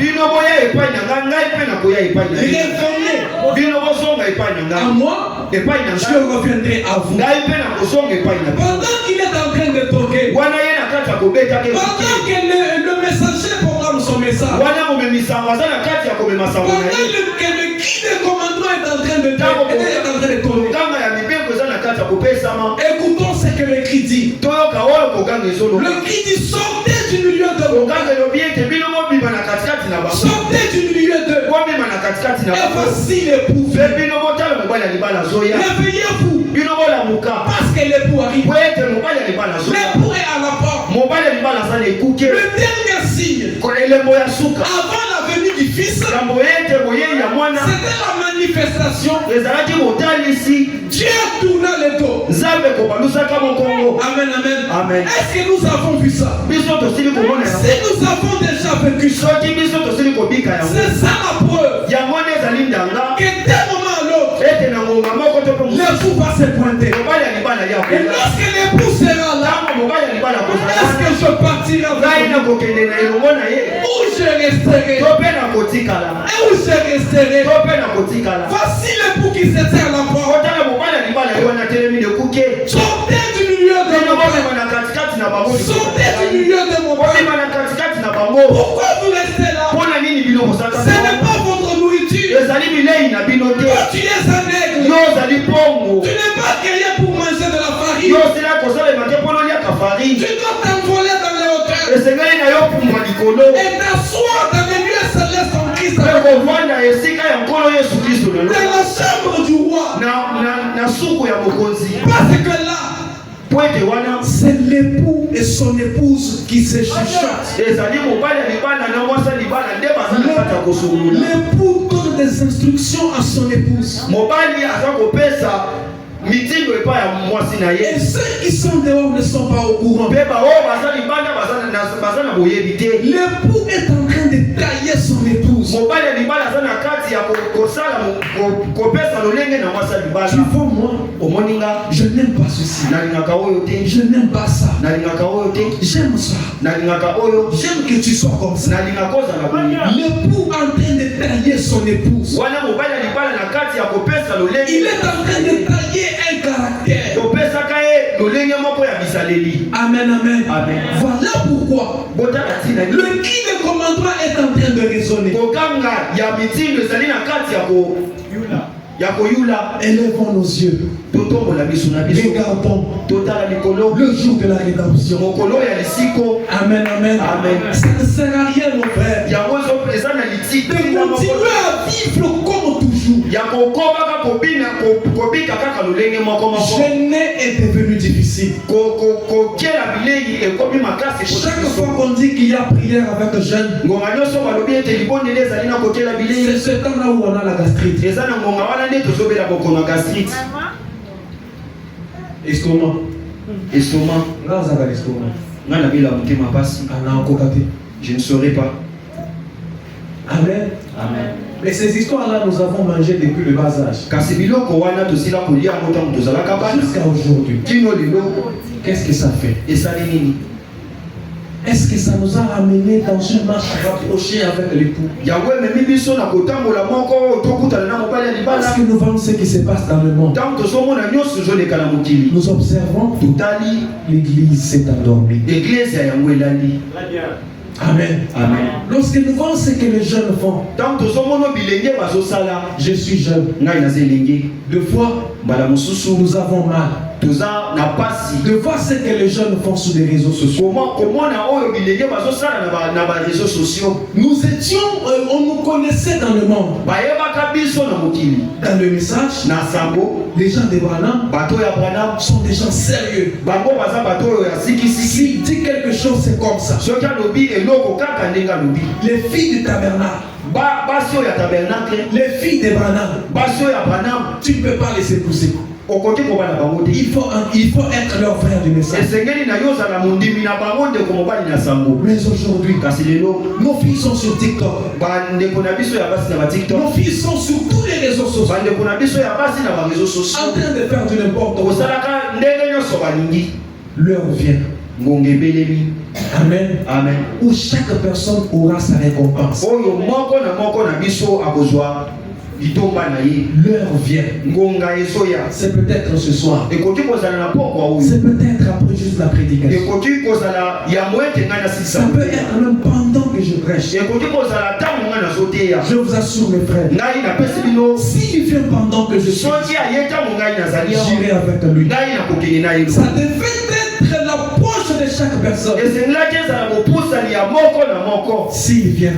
Revenez à moi, je reviendrai à vous. Pendant qu'il est en train de toquer, pendant que le messager programme son message, pendant que le cri de commandement est en train de tourner, écoutons ce que le cri dit. Le cri dit, sortez du milieu de vous. Sortez du milieu de vous. Et voici l'époux. Réveillez-vous. Parce que l'époux arrive. L'époux est à la porte. Le dernier signe avant la venue du Fils, c'était la manifestation. Dieu tourna le dos. Amen, amen. Amen. Est-ce que nous avons vu ça? Si nous avons déjà vécu ça, c'est ça la preuve que d'un moment à l'autre, les jour va se pointer. Et lorsque l'époux sera là, est-ce que je partirai avec lui? Où je resterai? Et où je resterai? Voici l'époux qui se tient à la porte. Sortez du milieu de mon père. Sortez du milieu de mon père. Pourquoi vous restez là? Ce n'est pas votre nourriture. Toi, tu es un nègre. Tu n'es pas créé pour manger de la farine. Tu dois t'envoler dans les hauteurs et t'asseoir dans les lieux célestes en Christ. Dans la chambre du roi. Parce que là, c'est l'époux et son épouse qui se chuchotent. L'époux donne des instructions à son épouse. Et ceux qui sont dehors ne sont pas au courant. L'époux est en train de tailler son épouse. Tu vois, moi, je n'aime pas ceci. Je n'aime pas ça. J'aime ça. J'aime que tu sois comme ça. L'époux est en train de tailler son épouse. Il est en train de tailler un caractère. Amen, amen. Voilà pourquoi le qui de commandement est en train de raisonner. Élevons nos yeux. Regardons le jour de la rédemption. Amen, amen. Ça ne sert à rien, mon frère, de continuer à vivre comme toujours. Jeûner est devenu difficile. Chaque fois qu'on dit qu'il y a prière avec jeûne, c'est ce temps-là où on a la gastrite. Estomac. Je ne saurais pas. Amen. Mais ces histoires-là, nous avons mangé depuis le bas âge. Jusqu'à aujourd'hui. Qu'est-ce que ça fait? Est-ce que ça nous a ramené dans une marche rapprochée avec l'époux? Parce que nous voyons ce qui se passe dans le monde. Nous observons l'église s'est endormie. Amen. Lorsque nous voyons ce que les jeunes font, je suis jeune. Deux fois, nous avons mal de voir ce que les jeunes font sur les réseaux sociaux. Nous étions, on nous connaissait dans le monde. Dans le message, les gens de Branham sont des gens sérieux. S'il dit quelque chose, c'est comme ça. Les filles du tabernacle, les filles de Branham, tu ne peux pas les épouser. Il faut être leur frère du message. Mais aujourd'hui, nos filles sont sur TikTok. Nos filles sont sur tous les réseaux sociaux. En train de faire du n'importe quoi. L'heure vient. Amen. Où chaque personne aura sa récompense. L'heure vient. C'est peut-être ce soir. C'est peut-être après juste la prédication. Ça peut être même pendant que je prêche. Je vous assure, mes frères, s'il vient pendant que je suis, j'irai avec lui. Ça devait être l'approche de chaque personne. S'il vient,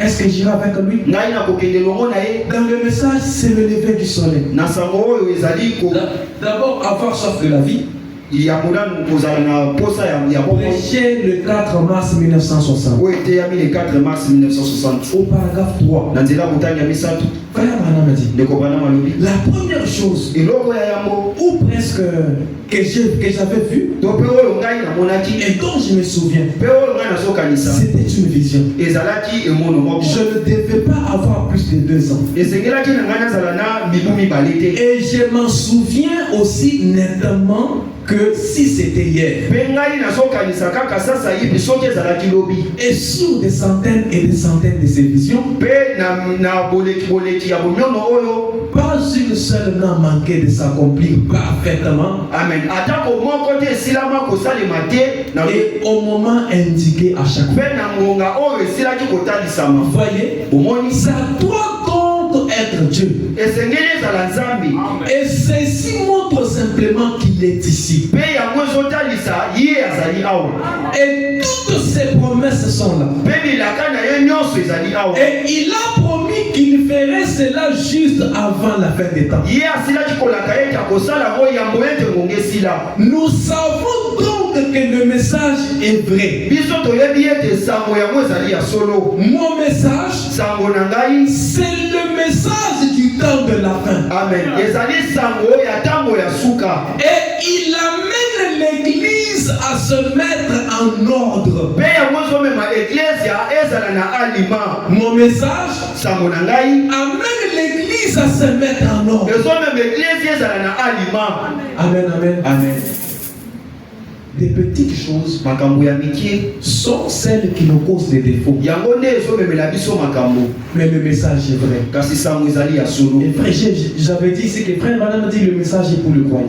est-ce que j'irai avec lui? Dans le message, c'est le lever du soleil. D'abord, avoir soif de la vie. Prêché le 4 mars 1960. Au paragraphe 3. Frère Branham a dit, la première chose, ou presque que j'avais vu, et dont je me souviens, c'était une vision. Je ne devais pas avoir plus de 2 ans. Et je m'en souviens aussi nettement que si c'était hier. Et sur des centaines et des centaines de ces visions, pas une seule n'a manqué de s'accomplir parfaitement. Amen. Et au moment indiqué à chaque fois. Vous voyez, ça doit donc être Dieu. Et ceci montre simplement qu'il est ici. Et toutes ces promesses sont là. Et il a promis qu'il ferait cela juste avant la fin des temps. Nous savons donc que le message est vrai. Mon message, c'est le message du temps de la fin. Amen. Et il amène l'église à se mettre en ordre. Mon message amène l'église à se mettre en ordre. Amen, amen, amen. Des petites choses sont celles qui nous causent des défauts. Mais le message est vrai. Et frère, j'avais dit, c'est que frère Madame dit le message est pour le croyant.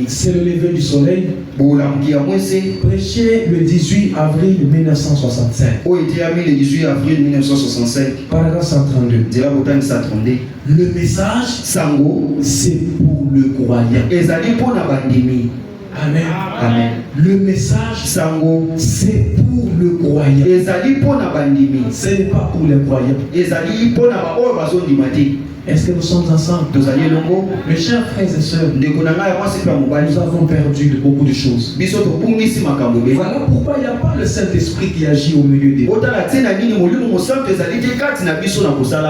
C'est le lever du soleil. Prêché le 18 avril 1965. Paragraphe 132. Le message, c'est pour le croyant. Amen. Amen. Le message, c'est pour le croyant. Ce n'est pas pour les croyants. Est-ce que nous sommes ensemble? Mes chers frères et sœurs, nous avons perdu beaucoup de choses. Voilà pourquoi il n'y a pas le Saint-Esprit qui agit au milieu des gens.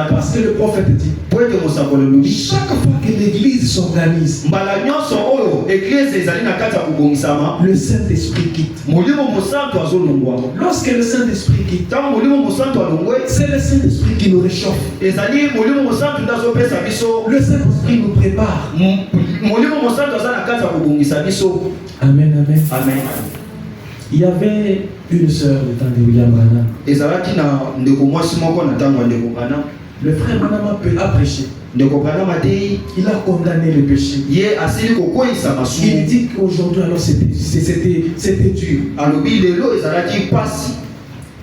Parce que le prophète dit, chaque fois que l'église s'organise, le Saint-Esprit quitte. Lorsque le Saint-Esprit quitte, c'est le Saint-Esprit qui nous réchauffe. Le Saint-Esprit nous prépare. Amen, amen. Amen. Il y avait une sœur du temps de William Branham. Le frère Branham a prêché. Il a condamné le péché. Il dit qu'aujourd'hui, alors c'était dur.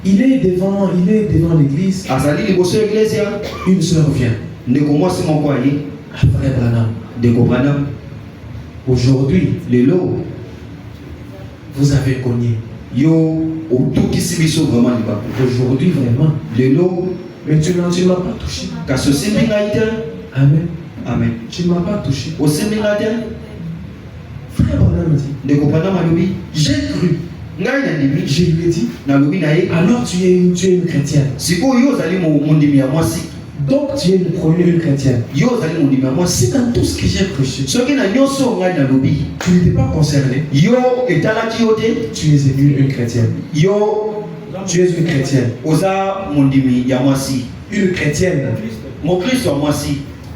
Il est devant l'église. Une sœur vient. Frère Branham. Aujourd'hui, vous avez cogné. Aujourd'hui, vraiment. Mais tu ne m'as pas touché. Amen. Amen. Tu ne m'as pas touché. Frère Branham dit, j'ai cru. Je lui ai dit, alors tu es une chrétienne. Donc tu es une chrétienne. Si dans tout ce que j'ai prêché, tu n'étais pas concerné, tu es une chrétienne. Tu es une chrétienne. Une chrétienne.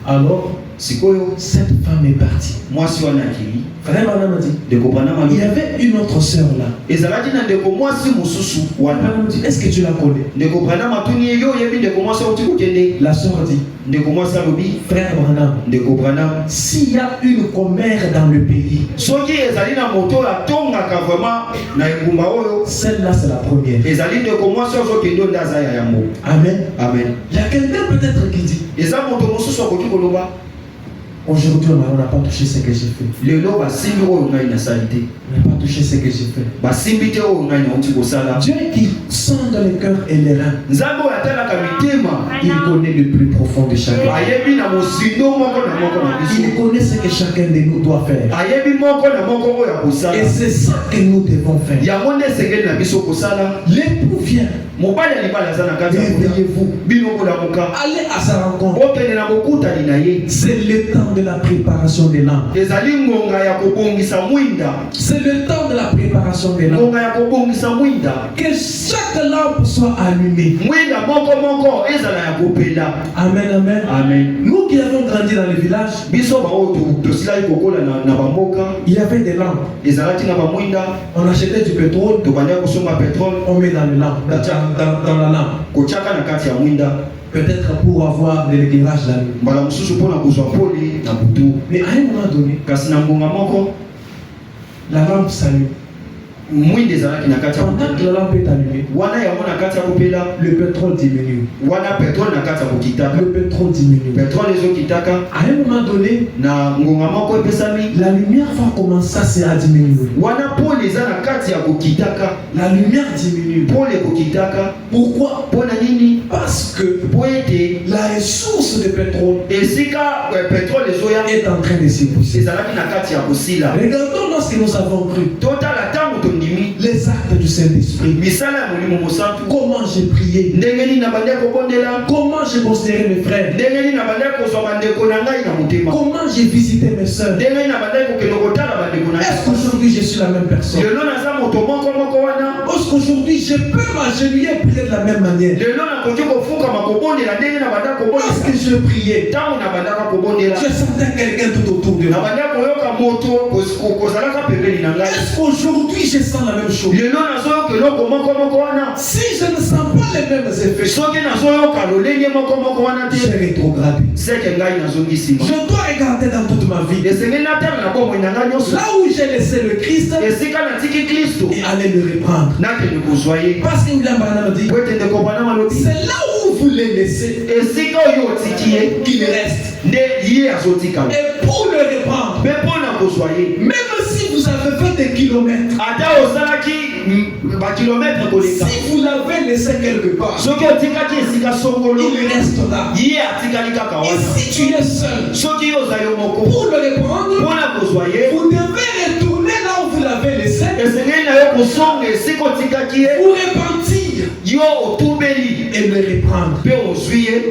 Alors, cette femme est partie. Frère Branham dit, il y avait une autre sœur là. Est-ce que tu la connais? La sœur dit, frère Branham, s'il y a une commère dans le pays, celle-là c'est la première. Amen. Amen. Il y a quelqu'un peut-être qui dit, aujourd'hui, on n'a pas touché ce que j'ai fait. On n'a pas touché ce que j'ai fait. Dieu qui sonde dans les cœurs et les reins, il connaît le plus profond de chacun. Il connaît ce que chacun de nous doit faire. Et c'est ça que nous devons faire. L'époux vient. Réveillez-vous. Allez à sa rencontre. C'est le temps de la préparation des lampes. C'est le temps de la préparation des lampes. Que chaque lampe soit allumée. Amen, amen. Amen. Nous qui avons grandi dans le village, il y avait des lampes. On achetait du pétrole, on met dans le lampe, dans la lampe. Peut-être pour avoir de l'éclairage la nuit. Mais à un moment donné, la lampe s'allume. Pendant que la lampe est allumée, le pétrole diminue. Le pétrole diminue. À un moment donné, la lumière va commencer à diminuer. La lumière diminue. Pourquoi? Parce que la ressource de pétrole est en train de s'épousser. Regardons lorsque nous avons cru. Les actes du Saint-Esprit. Comment j'ai prié. Comment j'ai considéré mes frères. Comment j'ai visité mes soeurs. Est-ce qu'aujourd'hui je suis la même personne? Est-ce qu'aujourd'hui je peux m'agenouiller et prier de la même manière? Est-ce que je priais? Je sentais quelqu'un tout autour de moi. Est-ce qu'aujourd'hui je sens la même chose? Si je ne sens pas les mêmes effets, j'ai rétrogradé. Je dois regarder dans toute ma vie. Là où j'ai laissé le Christ et aller le reprendre. Parce qu'il a dit, c'est là où vous les laissez qu'il reste. Et pour le reprendre, même si vous avez fait des kilomètres, si vous l'avez laissé quelque part, il reste là. Et si tu es seul, pour le reprendre, vous devez retourner là où vous l'avez laissé, vous repentir et le reprendre.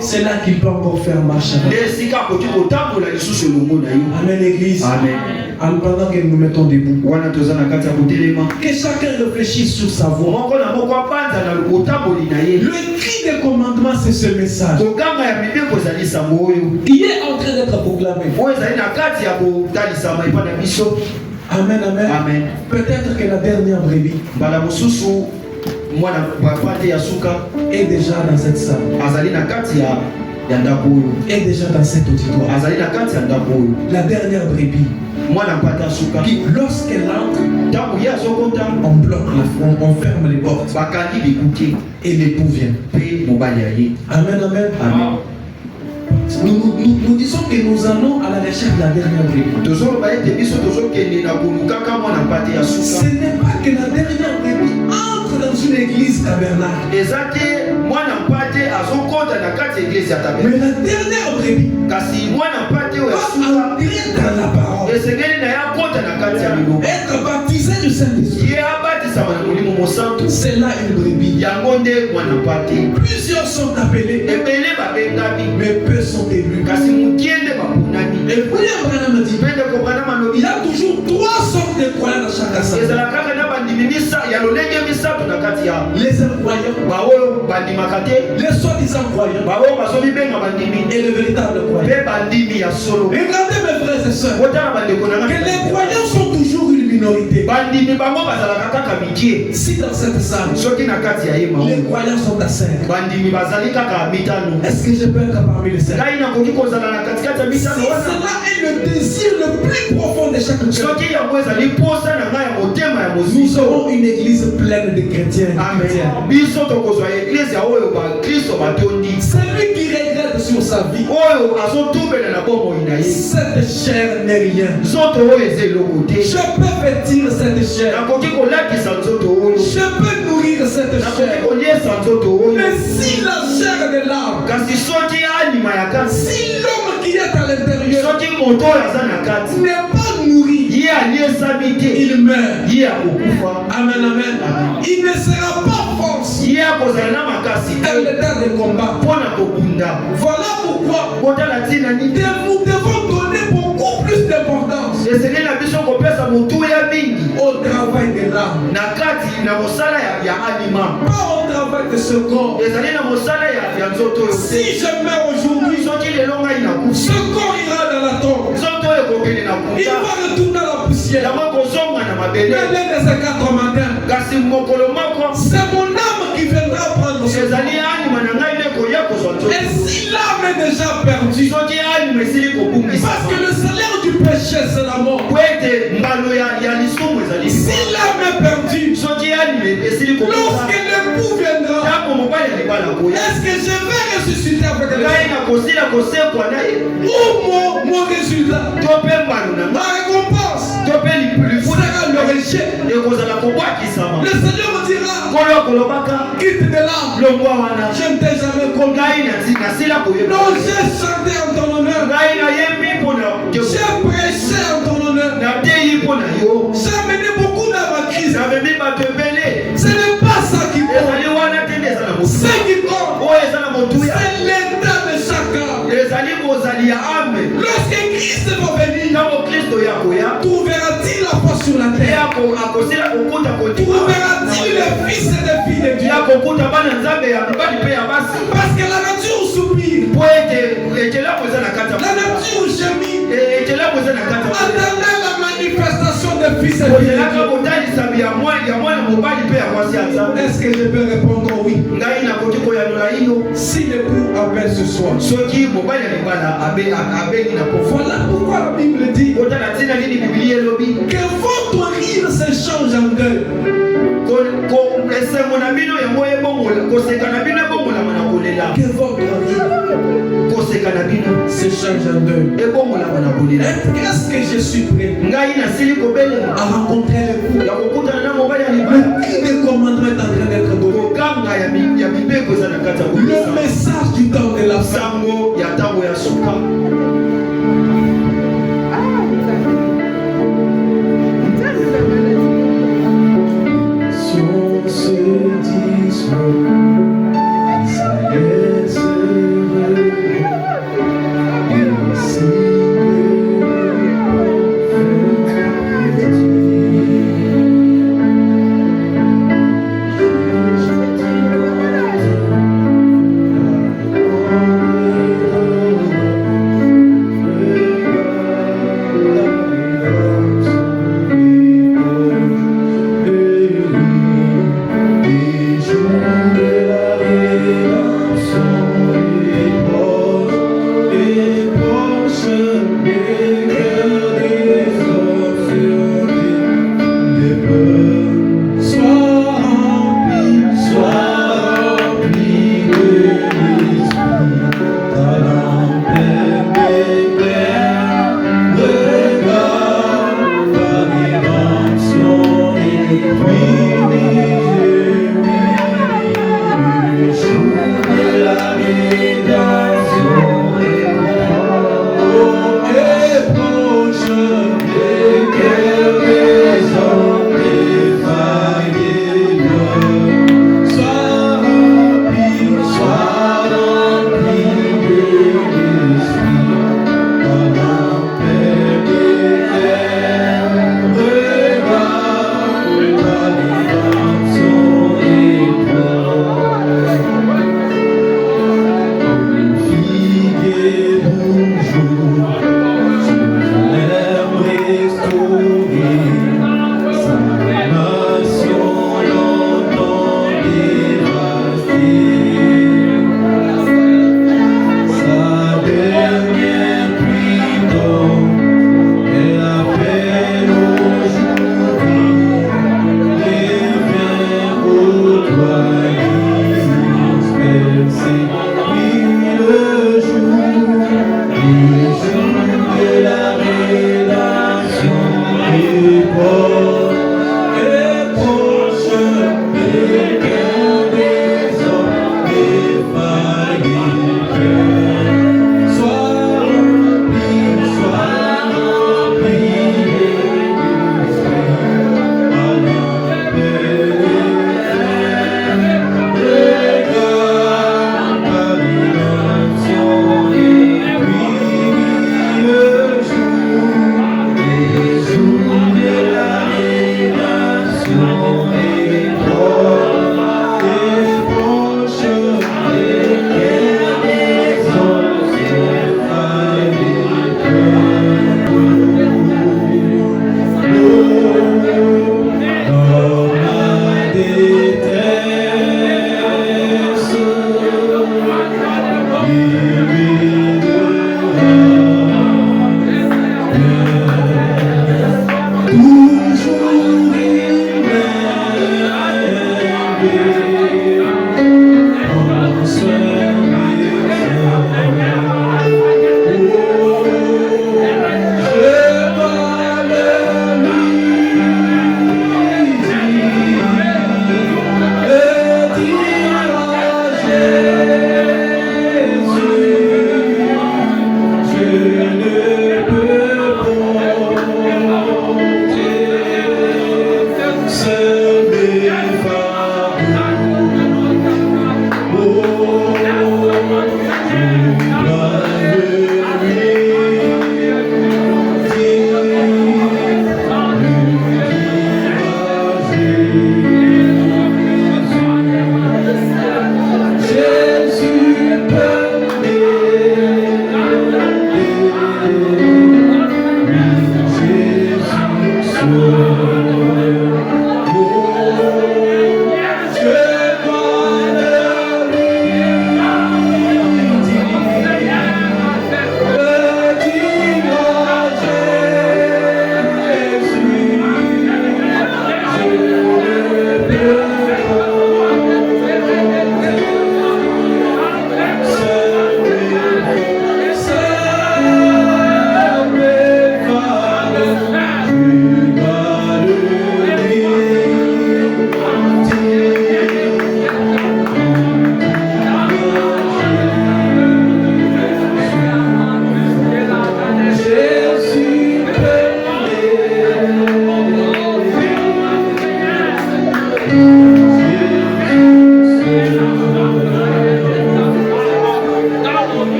C'est là qu'il peut encore faire marche. Amen, l'église. Amen. Pendant que nous mettons debout, que chacun réfléchisse sur sa voix. Le cri des commandements, c'est ce message qui est en train d'être proclamé. Amen, amen. Amen. Peut-être que la dernière brebis est déjà dans cette salle, est déjà dans cet auditoire. La dernière brebis qui, lorsqu'elle entre, on bloque on ferme les portes et l'époux vient. Amen, amen. Amen. Nous disons que nous allons à la recherche de la dernière brebis. Ce n'est pas que la dernière brebis entre dans une église tabernacle. Mais la dernière brebis va entrer dans la parole, être baptisé du Saint-Esprit. C'est là une brebis. Plusieurs sont appelés, mais peu sont élus. Et William Branham dit, il y a toujours trois sortes de croyants dans chaque assemblée. Les incroyants, les soi-disant croyants et les véritables croyants. Regardez mes frères et sœurs, que les croyants sont toujours une minorité. Si dans cette salle, les croyants sont à 5, est-ce que je peux être parmi les 5? Si cela est le désir le plus profond de chaque chrétien, nous aurons une église pleine de chrétiens. Celui qui regrette sur sa vie, cette chair n'est rien. Je peux vêtir cette chair, je peux nourrir cette chair. Mais si la chair de l'âme, si l'homme qui est à l'intérieur n'est pas nourri, il meurt. Amen, amen. Il ne sera pas force dans l'état de combat. Voilà pourquoi nous devons donner beaucoup plus d'importance au travail de l'âme. Pas au travail de ce corps. Si je meurs aujourd'hui, ce corps ira dans la tombe. Il va retourner à la poussière. Mais l'un de ces 4 matins, c'est mon âme qui viendra prendre ce corps. Et si l'âme est déjà perdue, parce que le salaire du péché c'est la mort. Si l'âme est perdue, lorsque l'époux viendra, est-ce que je vais ressusciter avec les ou mon résultat, ma récompense sera le rejet. Le Seigneur me dira, quitte de l'âme, je ne t'ai jamais connu. Non, j'ai chanté en ton honneur, j'ai prêché en ton honneur, j'ai mené beaucoup d'âmes à Christ. Ce n'est pas ça qui compte. Ce qui compte, c'est l'état de chacun. Lorsque Christ va venir, trouvera-t-il la foi sur la terre? Trouvera-t-il les fils et les filles de Dieu? Parce que la nature soupire, la nature gémit, attendez la manifestation des fils et filles de Dieu. Est-ce que je peux répondre oui? Si l'époux appelle ce soir, voilà pourquoi la Bible dit que votre rire se change en deuil. Que votre rire se change en deuil. Est-ce que je suis prêt à rencontrer l'époux? Le cri de commandement est en train d'être donné. Le message du temps de la fin.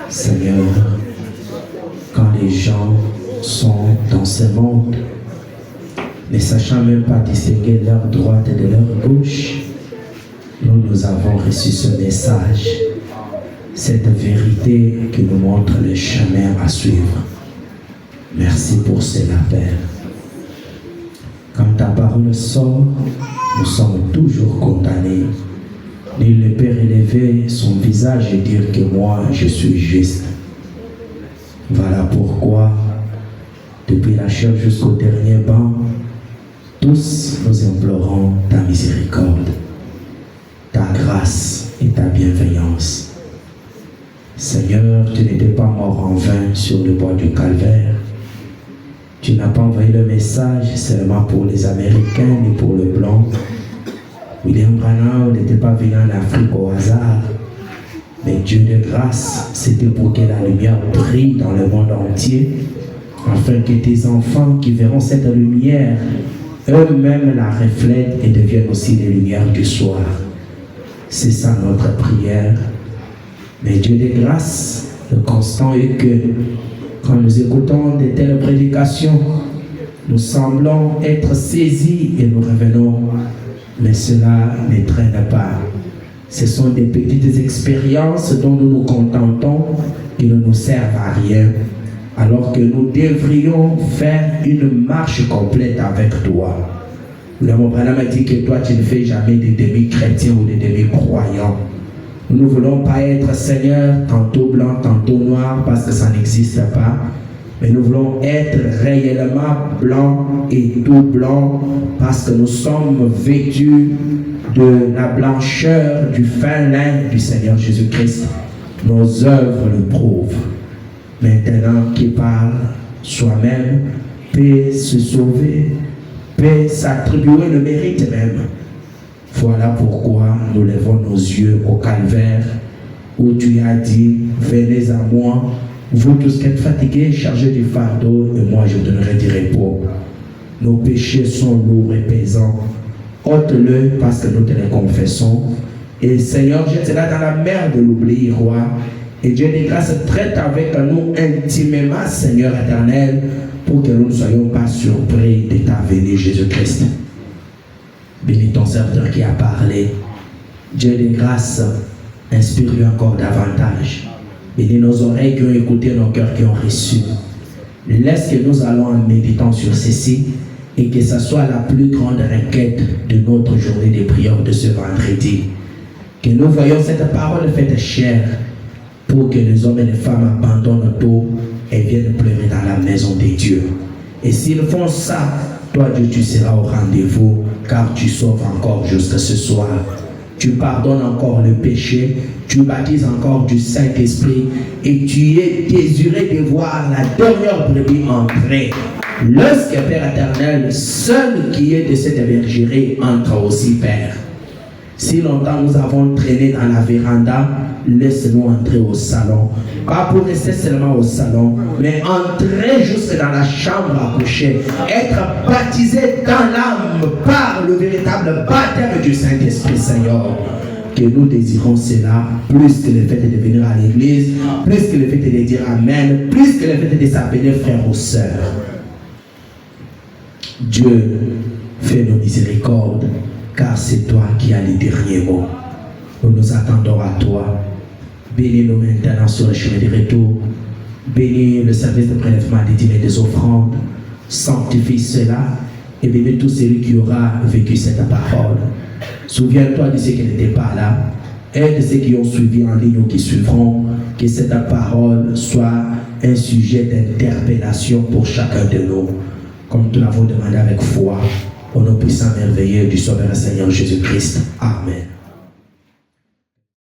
Seigneur, quand les gens sont dans ce monde, ne sachant même pas distinguer leur droite de leur gauche, nous avons reçu ce message, cette vérité qui nous montre le chemin à suivre. Merci pour cela, Père. Quand ta parole sort, nous sommes toujours condamnés. Nul ne peut relever son visage et dire que moi, je suis juste. Voilà pourquoi, depuis la chair jusqu'au dernier banc, tous nous implorons ta miséricorde, ta grâce et ta bienveillance. Seigneur, tu n'étais pas mort en vain sur le bois du calvaire. Tu n'as pas envoyé le message seulement pour les Américains ni pour le blanc. William Branham n'était pas venu en Afrique au hasard. Mais Dieu de grâce, c'était pour que la lumière brille dans le monde entier, afin que tes enfants qui verront cette lumière, eux-mêmes la reflètent et deviennent aussi les lumières du soir. C'est ça notre prière. Mais Dieu de grâce, le constant est que quand nous écoutons de telles prédications, nous semblons être saisis et nous revenons. Mais cela ne traîne pas. Ce sont des petites expériences dont nous nous contentons qui ne nous servent à rien. Alors que nous devrions faire une marche complète avec toi. Le mot Branham a dit que toi tu ne fais jamais des demi-chrétiens ou des demi-croyants. Nous ne voulons pas être, Seigneur, tantôt blanc, tantôt noir, parce que ça n'existe pas. Mais nous voulons être réellement blancs et tout blancs, parce que nous sommes vêtus de la blancheur du fin lin du Seigneur Jésus-Christ. Nos œuvres le prouvent. Maintenant, qui parle soi-même peut se sauver, peut s'attribuer le mérite même. Voilà pourquoi nous levons nos yeux au calvaire, où tu as dit, venez à moi, vous tous qui êtes fatigués, chargés du fardeau, et moi je vous donnerai du repos. Nos péchés sont lourds et pesants. Ôte-le parce que nous te les confessons. Et Seigneur, jette-la dans la mer de l'oubli, roi. Et Dieu de grâce traite avec nous intimement, Seigneur éternel, pour que nous ne soyons pas surpris de ta venue, Jésus-Christ. Bénis ton serviteur qui a parlé. Dieu de grâce, inspire-lui encore davantage. Bénis nos oreilles qui ont écouté, nos cœurs qui ont reçu. Laisse que nous allons en méditant sur ceci et que ce soit la plus grande requête de notre journée de prière de ce vendredi. Que nous voyons cette parole faite chair pour que les hommes et les femmes abandonnent tout et viennent pleurer dans la maison de Dieu. Et s'ils font ça, toi Dieu, tu seras au rendez-vous, car tu sauves encore jusqu'à ce soir. Tu pardonnes encore le péché, tu baptises encore du Saint-Esprit et tu es désiré de voir la dernière brebis entrer. Lorsque Père éternel, seul qui est de cette bergerie, entre aussi, Père. Si longtemps nous avons traîné dans la véranda, laisse-nous entrer au salon. Pas pour rester seulement au salon, mais entrer jusque dans la chambre à coucher. Être baptisé dans l'âme par le véritable baptême du Saint-Esprit, Seigneur. Que nous désirons cela, plus que le fait de venir à l'église, plus que le fait de dire Amen, plus que le fait de s'appeler frères ou sœurs. Dieu, fais-nous miséricorde, car c'est toi qui as les derniers mots. Nous nous attendons à toi. Bénis-nous maintenant sur le chemin du retour. Bénis le service de prélèvement des dîmes et des offrandes. Sanctifie cela et bénis tout celui qui aura vécu cette parole. Souviens-toi de ceux qui n'étaient pas là et de ceux qui ont suivi en ligne ou qui suivront. Que cette parole soit un sujet d'interpellation pour chacun de nous. Comme nous l'avons demandé avec foi, au nom puissant merveilleux du Sauveur Seigneur Jésus-Christ. Amen.